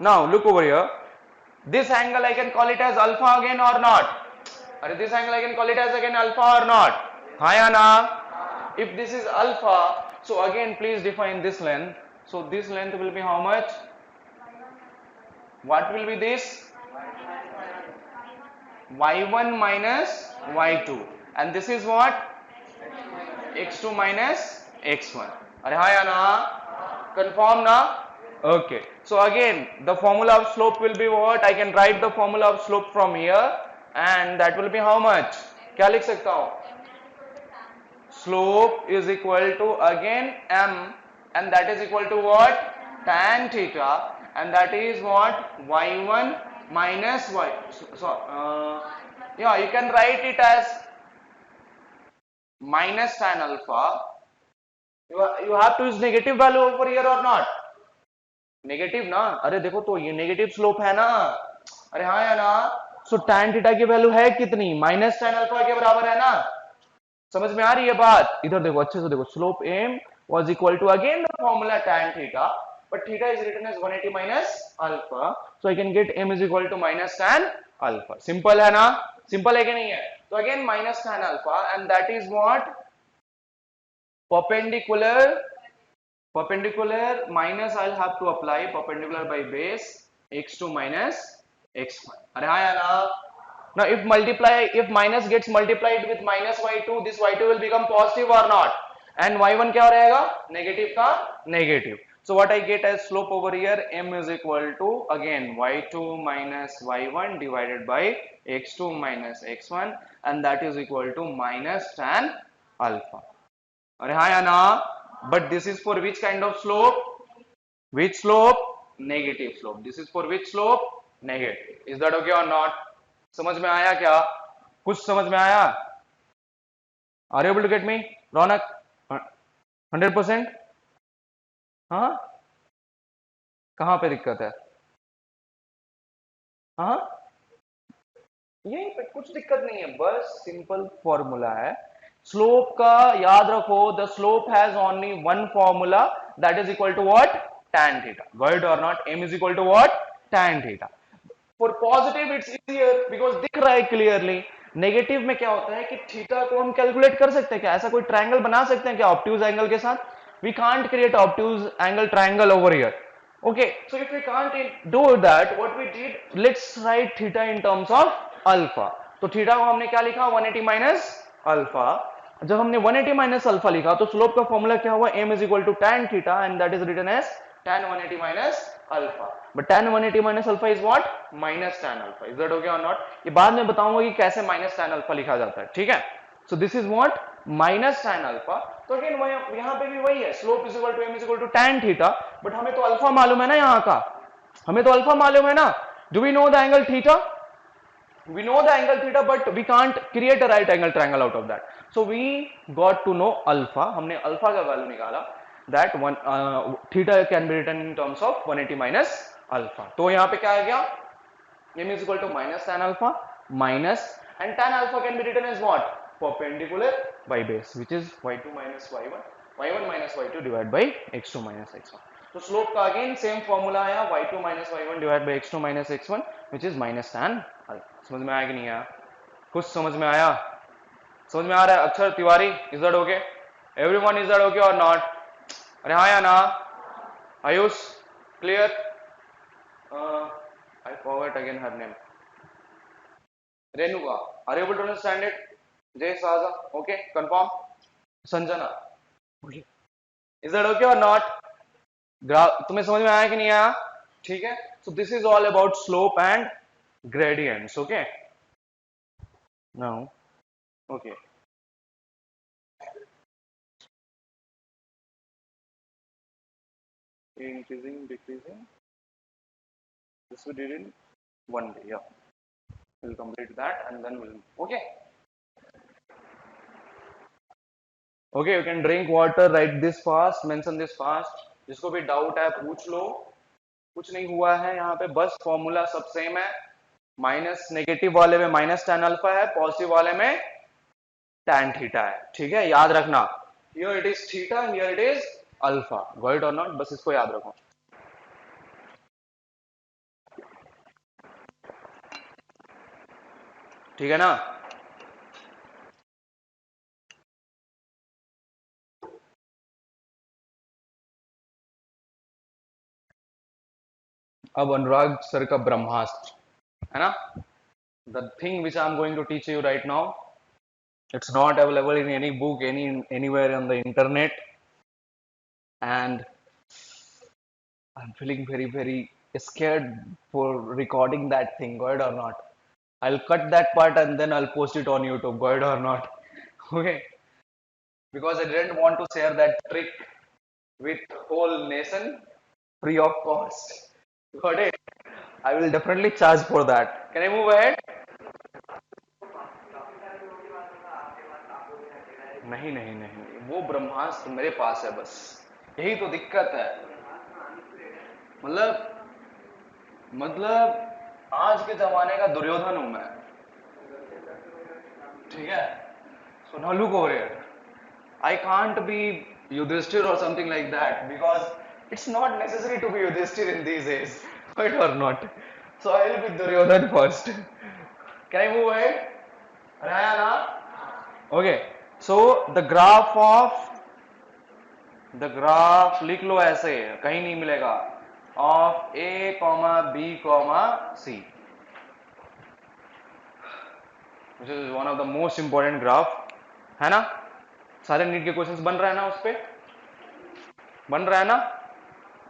Now look over here. This angle I can call it as alpha again or not? Or this angle I can call it as again alpha or not? Hi Anna. If this is alpha, so again please define this length. So this length will be how much? What will be this? Y1 minus Y2. And this is what? X2 minus X1. Are hi Anna? Confirm na? Okay. So again, the formula of slope will be what? I can write the formula of slope from here, and that will be how much? क्या लिख सकता हूँ? Slope is equal to again m, and that is equal to what? Tan theta, and that is what? Y1 minus y. Yeah, you can write it as minus tan alpha. You have to use negative value over here or not? Negative ना, अरे देखो तो ये negative slope है ना, अरे हाँ या ना, सो tan थीटा की वैल्यू है कितनी? माइनस tan अल्फा के बराबर है ना, समझ में आ रही है बात? इधर देखो अच्छे से देखो, slope m was equal to again the formula tan theta, but theta is written as 180 minus alpha, so I can get m is equal to minus tan alpha. Simple है ना? सिंपल है कि नहीं है? तो again minus tan alpha, and that is what? Perpendicular minus I'll have to apply perpendicular by base x2 minus x1. अरे हाँ यार ना? Now if minus gets multiplied with minus y2, this y2 will become positive or not? And y1 क्या हो रहेगा? Negative का negative. So what I get as slope over here, m is equal to again y2 minus y1 divided by x2 minus x1, and that is equal to minus tan alpha. अरे हाँ या ना? But this is for which kind of slope? Which slope? Negative slope. This is for which slope? Negative. Is that okay or not? समझ में आया क्या? कुछ समझ में आया? Are you able to get me? रौनक 100%? हाँ, कहाँ पे दिक्कत है? हाँ, यहीं पे कुछ दिक्कत नहीं है, बस सिंपल फॉर्मूला है स्लोप का, याद रखो, the slope has only one formula, that is equal to what? tan theta. Got it or not? m is equal to what? Tan theta. For positive it's easier because दिख रहा है clearly. Negative में क्या होता है कि theta को हम कैलकुलेट कर सकते हैं क्या? ऐसा कोई ट्रायंगल बना सकते हैं क्या ऑब्ट्यूज एंगल के साथ? We can't create obtuse angle triangle over here. Okay, so if we can't do that, what we did, let's write theta in terms of alpha. तो थीटा को हमने क्या लिखा? 180 माइनस अल्फा. जब हमने 180 माइनस अल्फा लिखा तो स्लोप का फॉर्मूला क्या हुआ? m is equal to tan theta, and that is written as tan 180 minus alpha. But tan 180 minus alpha is what? Minus tan alpha. Is that okay or not? ये बाद में बताऊंगा कि कैसे minus tan alpha लिखा जाता है, ठीक है? So this is what? Minus tan alpha. तो अगेन यहाँ पे भी वही है, slope is equal to m is equal to tan theta, but हमें तो अल्फा मालूम है ना यहाँ का, हमें तो अल्फा मालूम है ना. Do we know the angle theta? We know the angle theta, but we can't create a right angle triangle out of that. So we got to know alpha. हमने alpha का वैल्यू निकाला. That one theta can be written in terms of 180 minus alpha. तो यहाँ पे क्या आ गया? m is equal to minus tan alpha minus, and tan alpha can be written as what? Perpendicular by base, which is y2 minus y1, y1 minus y2 divided by x2 minus x1. तो slope का again same formula आया, y2 minus y1 divided by x2 minus x1, which is minus tan alpha. समझ में आया कि नहीं आया? कुछ समझ में आया? समझ में आ रहा है? अक्षर Tiwari, is that okay? Everyone is that okay और नॉट? अरे हाँ या ना? Ayush clear? I forgot again her name. Renuka, are you able to understand it? Jay Saza, okay, confirm. Sanjana, okay. Is that okay or not? तुम्हें समझ में आया कि नहीं आया? ठीक है. So this is all about slope and gradients, okay? Now, okay. Increasing, decreasing. This we did in one day, yeah. We'll complete that and then we'll, okay. Okay, you can drink water, write this fast, mention this fast. जिसको भी doubt है पूछ लो. कुछ नहीं हुआ है यहाँ पे, बस फॉर्मूला सब सेम है. माइनस नेगेटिव वाले में माइनस tan अल्फा है, पॉजिटिव वाले में tan थीटा है, ठीक है? याद रखना, here it is theta, here it is alpha. Got it और नॉट? बस इसको याद रखो. ठीक है ना? अब अनुराग सर का ब्रह्मास्त्र है ना? The thing which I am going to teach you right now, it's not available in any book, anywhere on the internet, and I'm feeling very scared for recording that thing. Go ahead or not? I'll cut that part and then I'll post it on YouTube. Go ahead or not? Okay, because I didn't want to share that trick with whole nation free of cost. Got it? I will definitely charge for that. Can I move ahead? नहीं नहीं नहीं, वो ब्रह्मास्त्र मेरे पास है बस, यही तो दिक्कत है। मतलब आज के जमाने का दुर्योधन हूं मैं, ठीक है? So now look over here. I can't be Yudhishthir or something like that because it's not necessary to be Yudhishthir in these days, right or not? So I will be Duryodhan first. Can I move ahead? Rayana? Okay. So the graph लिख लो ऐसे, कहीं नहीं मिलेगा, of A, B, C, which is one of the most important graph, है ना? सारे NEET के questions बन रहा है ना, उस पे बन रहा है ना?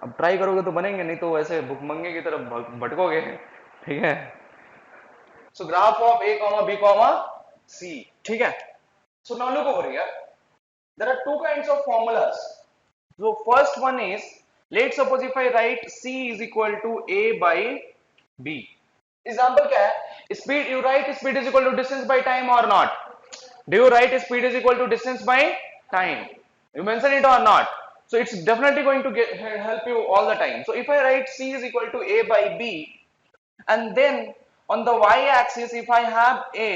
अब ट्राई करोगे तो बनेंगे, नहीं तो ऐसे भुखमंगे की तरफ भटकोगे, ठीक है? सो graph of A, B, C, ठीक है? So now look over here, there are two kinds of formulas. So first one is, let's suppose if I write C is equal to A by B. Example क्या है? Speed, you write speed is equal to distance by time or not? Do you write speed is equal to distance by time? You mention it or not? So it's definitely going to help you all the time. So if I write C is equal to A by B, and then on the y-axis if I have A,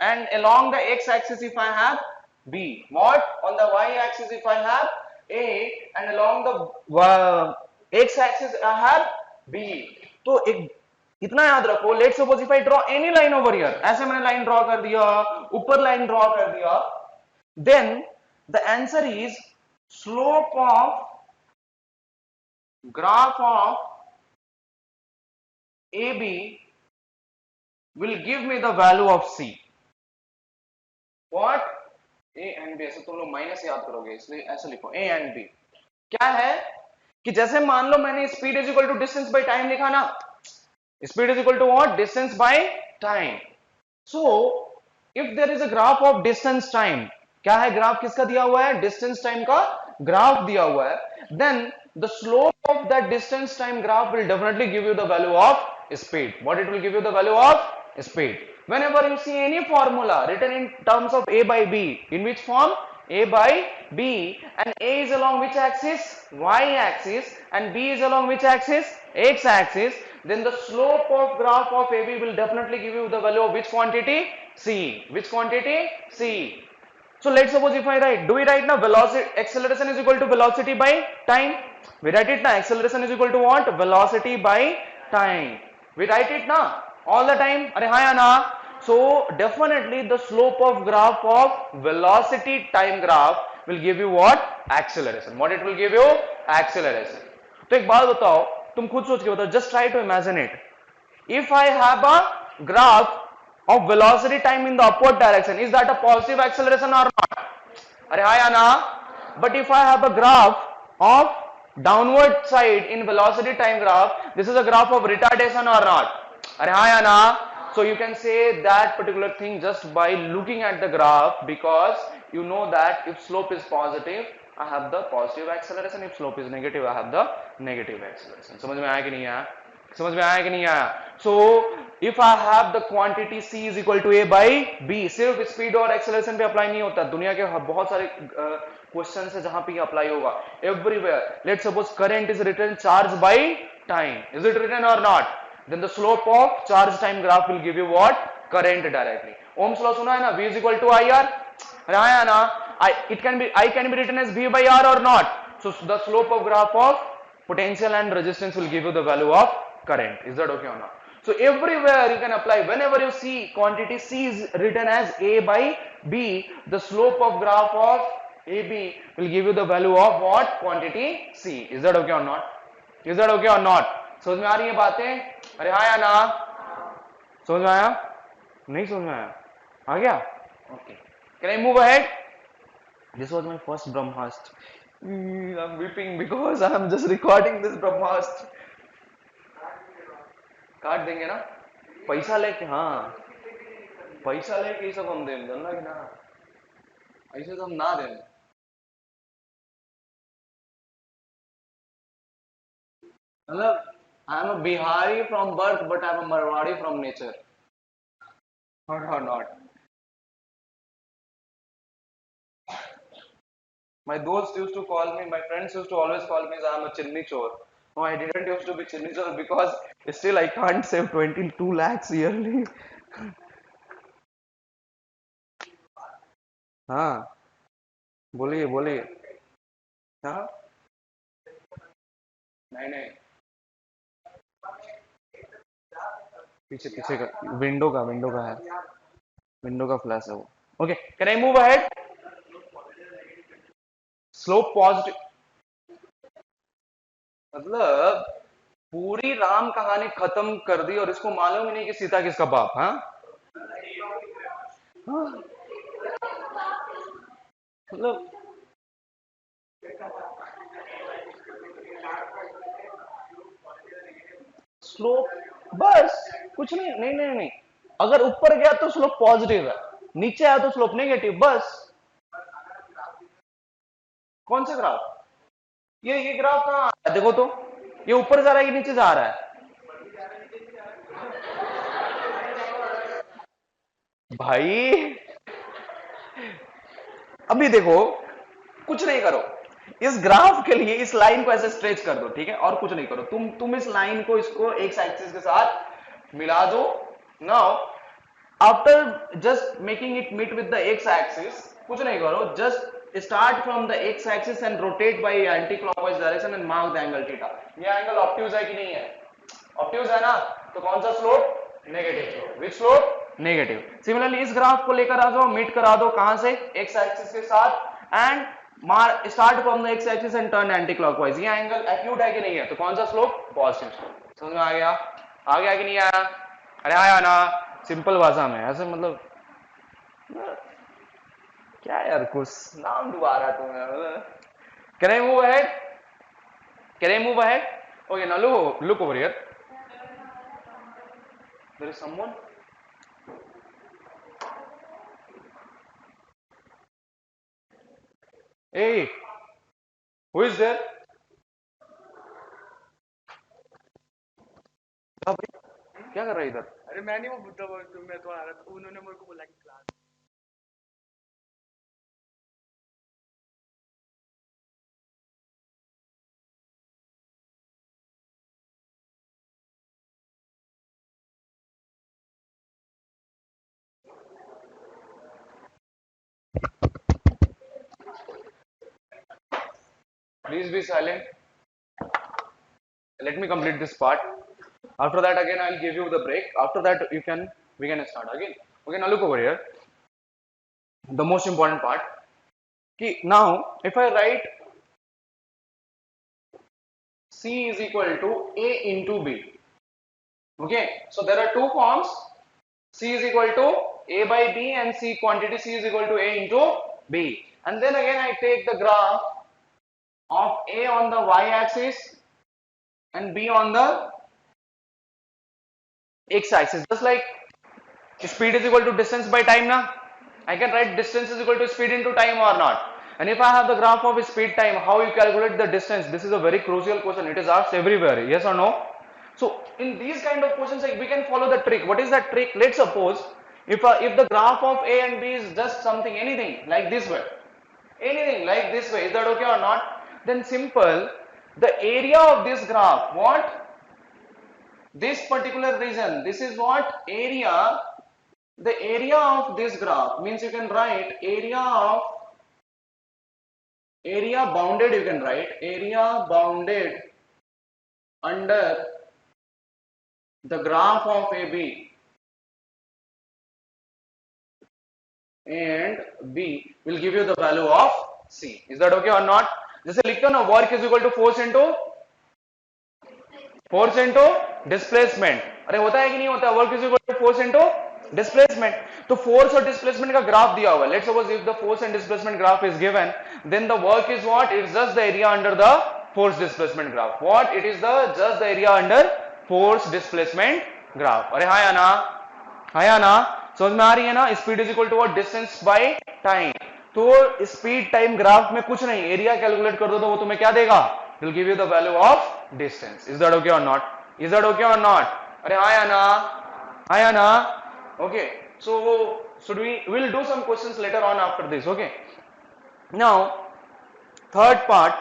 and along the x-axis if I have B. What? On the y-axis if I have A, and along the x-axis I have B. तो एक इतना याद रखो, let suppose if I draw any line over here, ऐसे मैंने line draw कर दिया, ऊपर लाइन ड्रॉ कर दिया, then the answer is slope of graph of A B will give me the value of C. What? A and B, ऐसे तुम लोग माइनस याद करोगे, इसलिए ऐसे लिखो A and B. क्या है कि जैसे मान लो मैंने speed is equal to distance by time लिखा ना, speed is equal to what? Distance by time. So if there is a graph of distance time, क्या है ग्राफ किसका दिया हुआ है? डिस्टेंस टाइम का ग्राफ दिया हुआ है, then the slope of that distance time graph will definitely give you the value of speed. What it will give you? The value of speed. Whenever you see any formula written in terms of A by B, in which form? A by B, and A is along which axis? Y axis, and B is along which axis? X axis, then the slope of graph of AB will definitely give you the value of which quantity? C. Which quantity? C. So let's suppose if I write, do we write now velocity, acceleration is equal to velocity by time? We write it now, acceleration is equal to what? Velocity by time. We write it now all the time. Are hi na? So definitely the slope of graph of velocity time graph will give you what? Acceleration. What it will give you? Acceleration. तो एक बात बताओ, तुम खुद सोच के बताओ, just try to imagine it. If I have a graph of velocity time in the upward direction, is that a positive acceleration or not? Are hi na? But if I have a graph of downward side in velocity time graph, this is a graph of retardation or not? Are hi na? So you can say that particular thing just by looking at the graph, because you know that if slope is positive I have the positive acceleration, if slope is negative I have the negative acceleration. समझ में आया कि नहीं आया? समझ में आया कि नहीं आया? So if I have the quantity C is equal to A by B, सिर्फ स्पीड और एक्सेलरेशन पे अप्लाई नहीं होता, दुनिया के बहुत सारे क्वेश्चन है जहां पे अप्लाई होगा, everywhere. Let's suppose current is written charge by time, is it written और not? Then the slope of charge time graph will give you what? Current directly. Ohm's law सुना है ना? V is equal to IR. आया ना? I can be written as V by R or not? So the slope of graph of potential and resistance will give you the value of current. Is that okay or not? So everywhere you can apply. Whenever you see quantity C is written as A by B, the slope of graph of AB will give you the value of what? Quantity C. Is that okay or not? Is that okay or not? समझ में आ रही है बातें? अरे हाँ या ना? समझ में आया? नहीं समझ में आया? आ गया? Okay. Can I move ahead? This was my first Brahmast. I'm weeping because I'm just recording this Brahmast. काट देंगे ना पैसा लेके हाँ पैसा लेके ये सब हम दें जानना कि ना ऐसे तो हम ना दें मतलब I am a Bihari from birth but I am a Marwari from nature or not. My dost used to call me, my friends used to always call me as I am a chinni chor. No, I didn't used to be chinni chor because still I can't save 22 lakhs yearly. हाँ बोलिए बोलिए हाँ नहीं नहीं पीछे पीछे का window का है विंडो का फ्लैश है वो okay can I move ahead slope positive मतलब पूरी राम कहानी खत्म कर दी और इसको मालूम ही नहीं कि सीता किसका बाप हाँ हाँ, मतलब स्लोप बस कुछ नहीं नहीं नहीं नहीं अगर ऊपर गया तो स्लोप पॉजिटिव है नीचे आया तो स्लोप नेगेटिव बस कौन सा ग्राफ ये ग्राफ कहाँ आ रहा है देखो तो ये ऊपर जा रहा है कि नीचे जा रहा है भाई अभी देखो कुछ नहीं करो इस ग्राफ के लिए इस लाइन को ऐसे स्ट्रेच कर दो ठीक है और कुछ नहीं करो तुम इस लाइन को इसको एक्स एक्सिस के साथ मिला दो now after just making it meet with the x axis कुछ नहीं करो just start from the x axis and rotate by anti clockwise direction and mark the angle theta ये एंगल ऑब्ट्यूज है कि नहीं है ऑब्ट्यूज है ना तो कौन सा स्लोप नेगेटिव स्लोप विच स्लोप नेगेटिव सिमिलरली इस ग्राफ को लेकर आ जाओ मीट करा दो कहां से एक्स एक्सिस के साथ एंड मार start from the x axis and turn anti clockwise ये एंगल एक्यूट है कि नहीं है तो कौन सा स्लोप पॉजिटिव स्लोप समझ में आ गया कि नहीं आया अरे आया ना सिंपल भाषा में ऐसे मतलब क्या यार कुछ नाम दोबारा तुम्हें can I move ahead can I move ahead okay now look over here there is someone a who is there क्या कर रहा है इधर अरे मैं नहीं वो बुद्धा बोल मैं तो आ रहा था उन्होंने मेरे को बोला कि class please be silent let me complete this part after that again I'll give you the break after that we can start again okay now look over here the most important part okay, now if I write C is equal to A into B okay so there are two forms C is equal to A by B and C quantity C is equal to A into B and then again I take the graph of A on the y axis and B on the x axis just like speed is equal to distance by time now I can write distance is equal to speed into time or not and if I have the graph of speed time how you calculate the distance this is a very crucial question it is asked everywhere yes or no so in these kind of questions like, we can follow the trick what is that trick let's suppose if the graph of A and B is just something anything like this way anything like this way is that okay or not then simple the area of this graph what this particular region this is what area the area of this graph means you can write area bounded you can write area bounded under the graph of AB and B will give you the value of C. Is that okay or not? जैसे लिखते हो ना, work is equal to force into displacement. अरे होता है कि नहीं होता? Work is equal to force into displacement. तो force और displacement का ग्राफ दिया हुआ है. Let's suppose if the force and displacement graph is given, then the work is what? It's just the area under the force displacement graph. What? It is the just the area under force displacement graph. अरे हाँ या ना? हाँ या ना? समझ में आ रही है ना? Speed is equal to what? Distance by time. तो स्पीड टाइम ग्राफ में कुछ नहीं, एरिया कैलकुलेट कर दो तो वो तुम्हें क्या देगा? Will give you the value of distance. Is that okay और नॉट? इज दैट ओके और नॉट? अरे हाँ या ना? हाँ या ना? Okay. So should we will do some questions later on after this. Okay, now third part,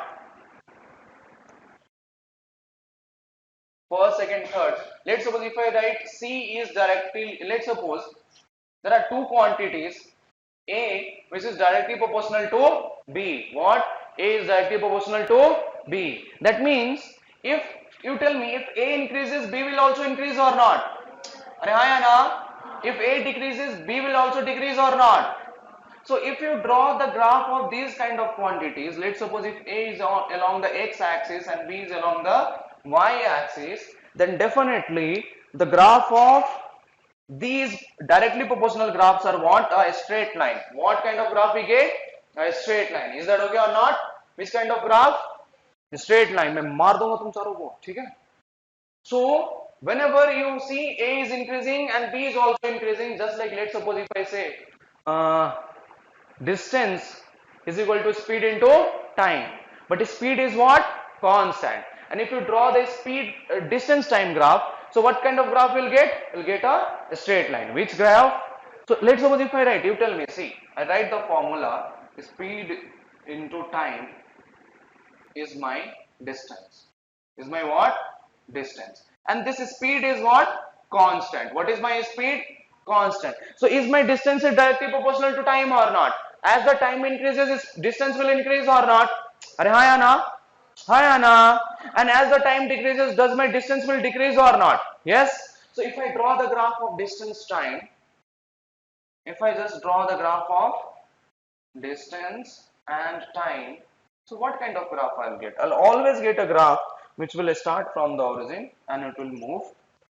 first, second, third. Let's suppose if I write C is directly, let's suppose there are two quantities A which is directly proportional to B. What? A is directly proportional to B. That means if you tell me if A increases, B will also increase or not? Are ya na? If A decreases, B will also decrease or not? So if you draw the graph of these kind of quantities, let's suppose if A is along the x-axis and B is along the y-axis, then definitely the graph of these directly proportional graphs are what? A straight line. What kind of graph we get? A straight line. Is that okay or not? Which kind of graph? A straight line. मैं मार दूंगा तुम चारों को, ठीक है? So whenever you see A is increasing and B is also increasing, just like let's suppose if I say distance is equal to speed into time, but speed is what? Constant. And if you draw the speed distance time graph, so what kind of graph will get? Will get a straight line. Which graph? So let's suppose if I write, you tell me, see, I write the formula, speed into time is my distance. Is my what? Distance. And this speed is what? Constant. What is my speed? Constant. So is my distance directly proportional to time or not? As the time increases, its distance will increase or not? Are हाँ या ना? हाँ या ना? And as the time decreases, does my distance will decrease or not? Yes. So if I draw the graph of distance time, if I just draw the graph of distance and time, so what kind of graph I'll get? I'll always get a graph which will start from the origin and it will move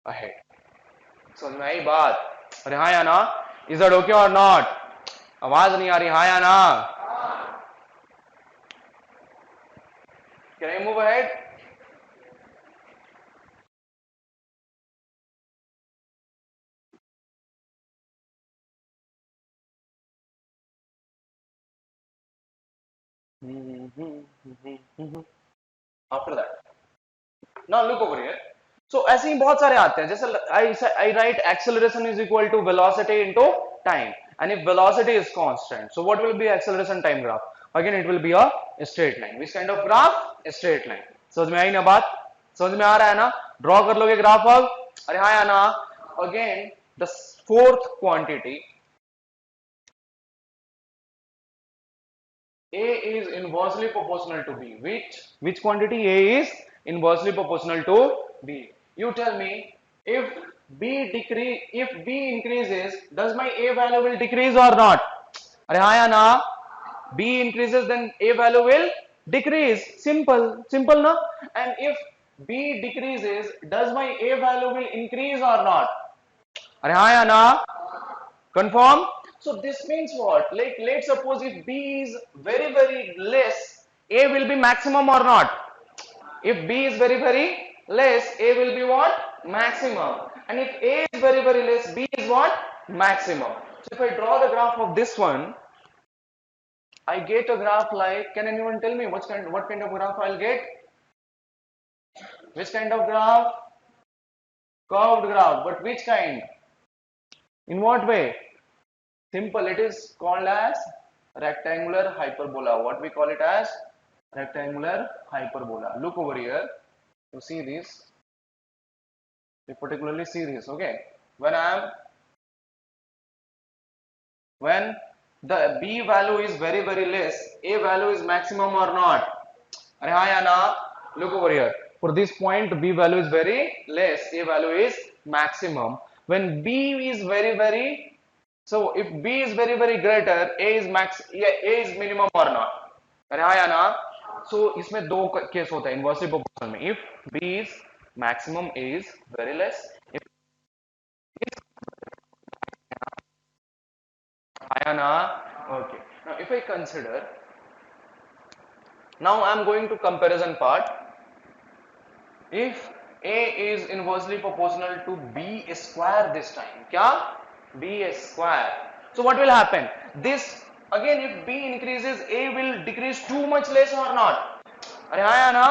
ahead. समझ में आई बात? अरे हाँ या ना? Is that okay or not? आवाज नहीं आ रही, हाँ या ना? Can I move ahead? After that, now look over here. So ऐसे ही बहुत सारे आते हैं, जैसे I write acceleration is equal to velocity into time, and if velocity is constant, so what will be acceleration time graph? Again it will be a straight line. Which kind of graph? A straight line. समझ में आई ना बात? समझ में आ रहा है ना? Draw कर लोगे ग्राफ अब? अरे हाँ या ना? Again the fourth quantity A is inversely proportional to B. Which quantity? A is inversely proportional to B. You tell me, if if B increases, does my A value will decrease or not? अरे हाँ या ना? B increases, then A value will decrease. Simple ना? And if B decreases, does my A value will increase or not? अरे हाँ या ना? Confirm? So this means what? Like let's suppose if B is very less, A will be maximum or not? If B is very less, A will be what? Maximum. And if A is very less, B is what? Maximum. So if I draw the graph of this one, I get a graph like, can anyone tell me what kind of graph I'll get? Which kind of graph? Curved graph. But which kind? In what way? Simple, it is called as rectangular hyperbola. What we call it as? Rectangular hyperbola. Look over here. You see this. You particularly see this. Okay. When the B value is very less, A value is maximum or not? Are हाँ या ना? Look over here. For this point, B value is very less, A value is maximum when B is very very, so if B is very very greater, A is max, yeah, A is minimum or not? अरे हाँ या ना? So इसमें दो case होता है inversely proportional में. If B is maximum, A is very less. If हाँ या ना? Okay. Now if I consider, now I am going to comparison part. If A is inversely proportional to B square this time, क्या? B square. So what will happen? This again, if B increases, A will decrease too much less or not? अरे हाँ या ना?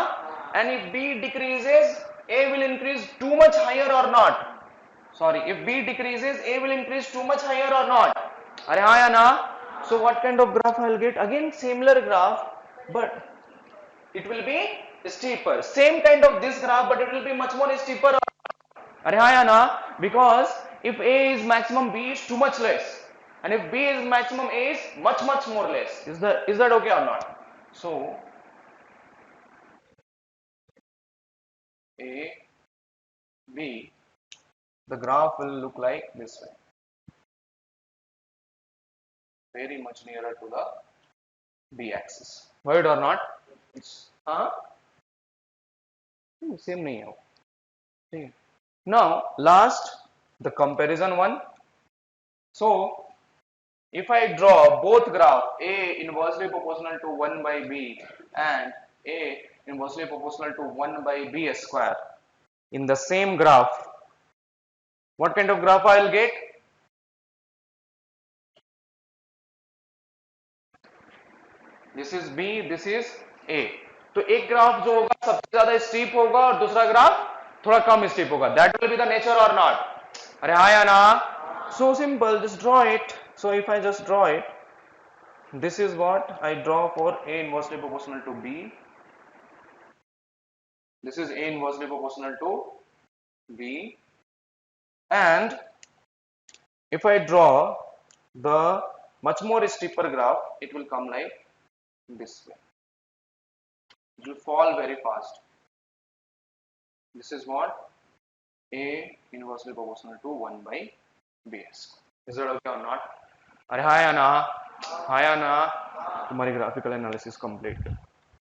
And if B decreases, A will increase too much higher or not? Sorry, if B decreases, A will increase too much higher or not? अरे हाँ या ना? So what kind of graph I will get? Again similar graph, but it will be steeper. Same kind of this graph, but it will be much more steeper. अरे हाँ या ना? Because if A is maximum, B is too much less, and if B is maximum, A is much more less. Is that okay or not? So A, B, the graph will look like this way, very much nearer to the B axis. Right or not? It's same नहीं है वो. ठीक है. Now last, the comparison one. So if I draw both graph A inversely proportional to 1 by B and A inversely proportional to 1 by B square in the same graph, what kind of graph I will get? This is B, this is A. तो एक graph जो होगा सबसे ज्यादा steep होगा और दूसरा graph थोड़ा कम स्टीप होगा. That will be the nature or not? अरे हाँ या ना? So simple, just draw it. So if I just draw it, this is what I draw for A inversely proportional to B. This is A inversely proportional to B, and if I draw the much more steeper graph, it will come like this way. It will fall very fast. This is what A inversely proportional to 1 by Bs. Is that okay or not? अरे हाँ या ना? हाँ या ना? तुम्हारी graphical analysis complete.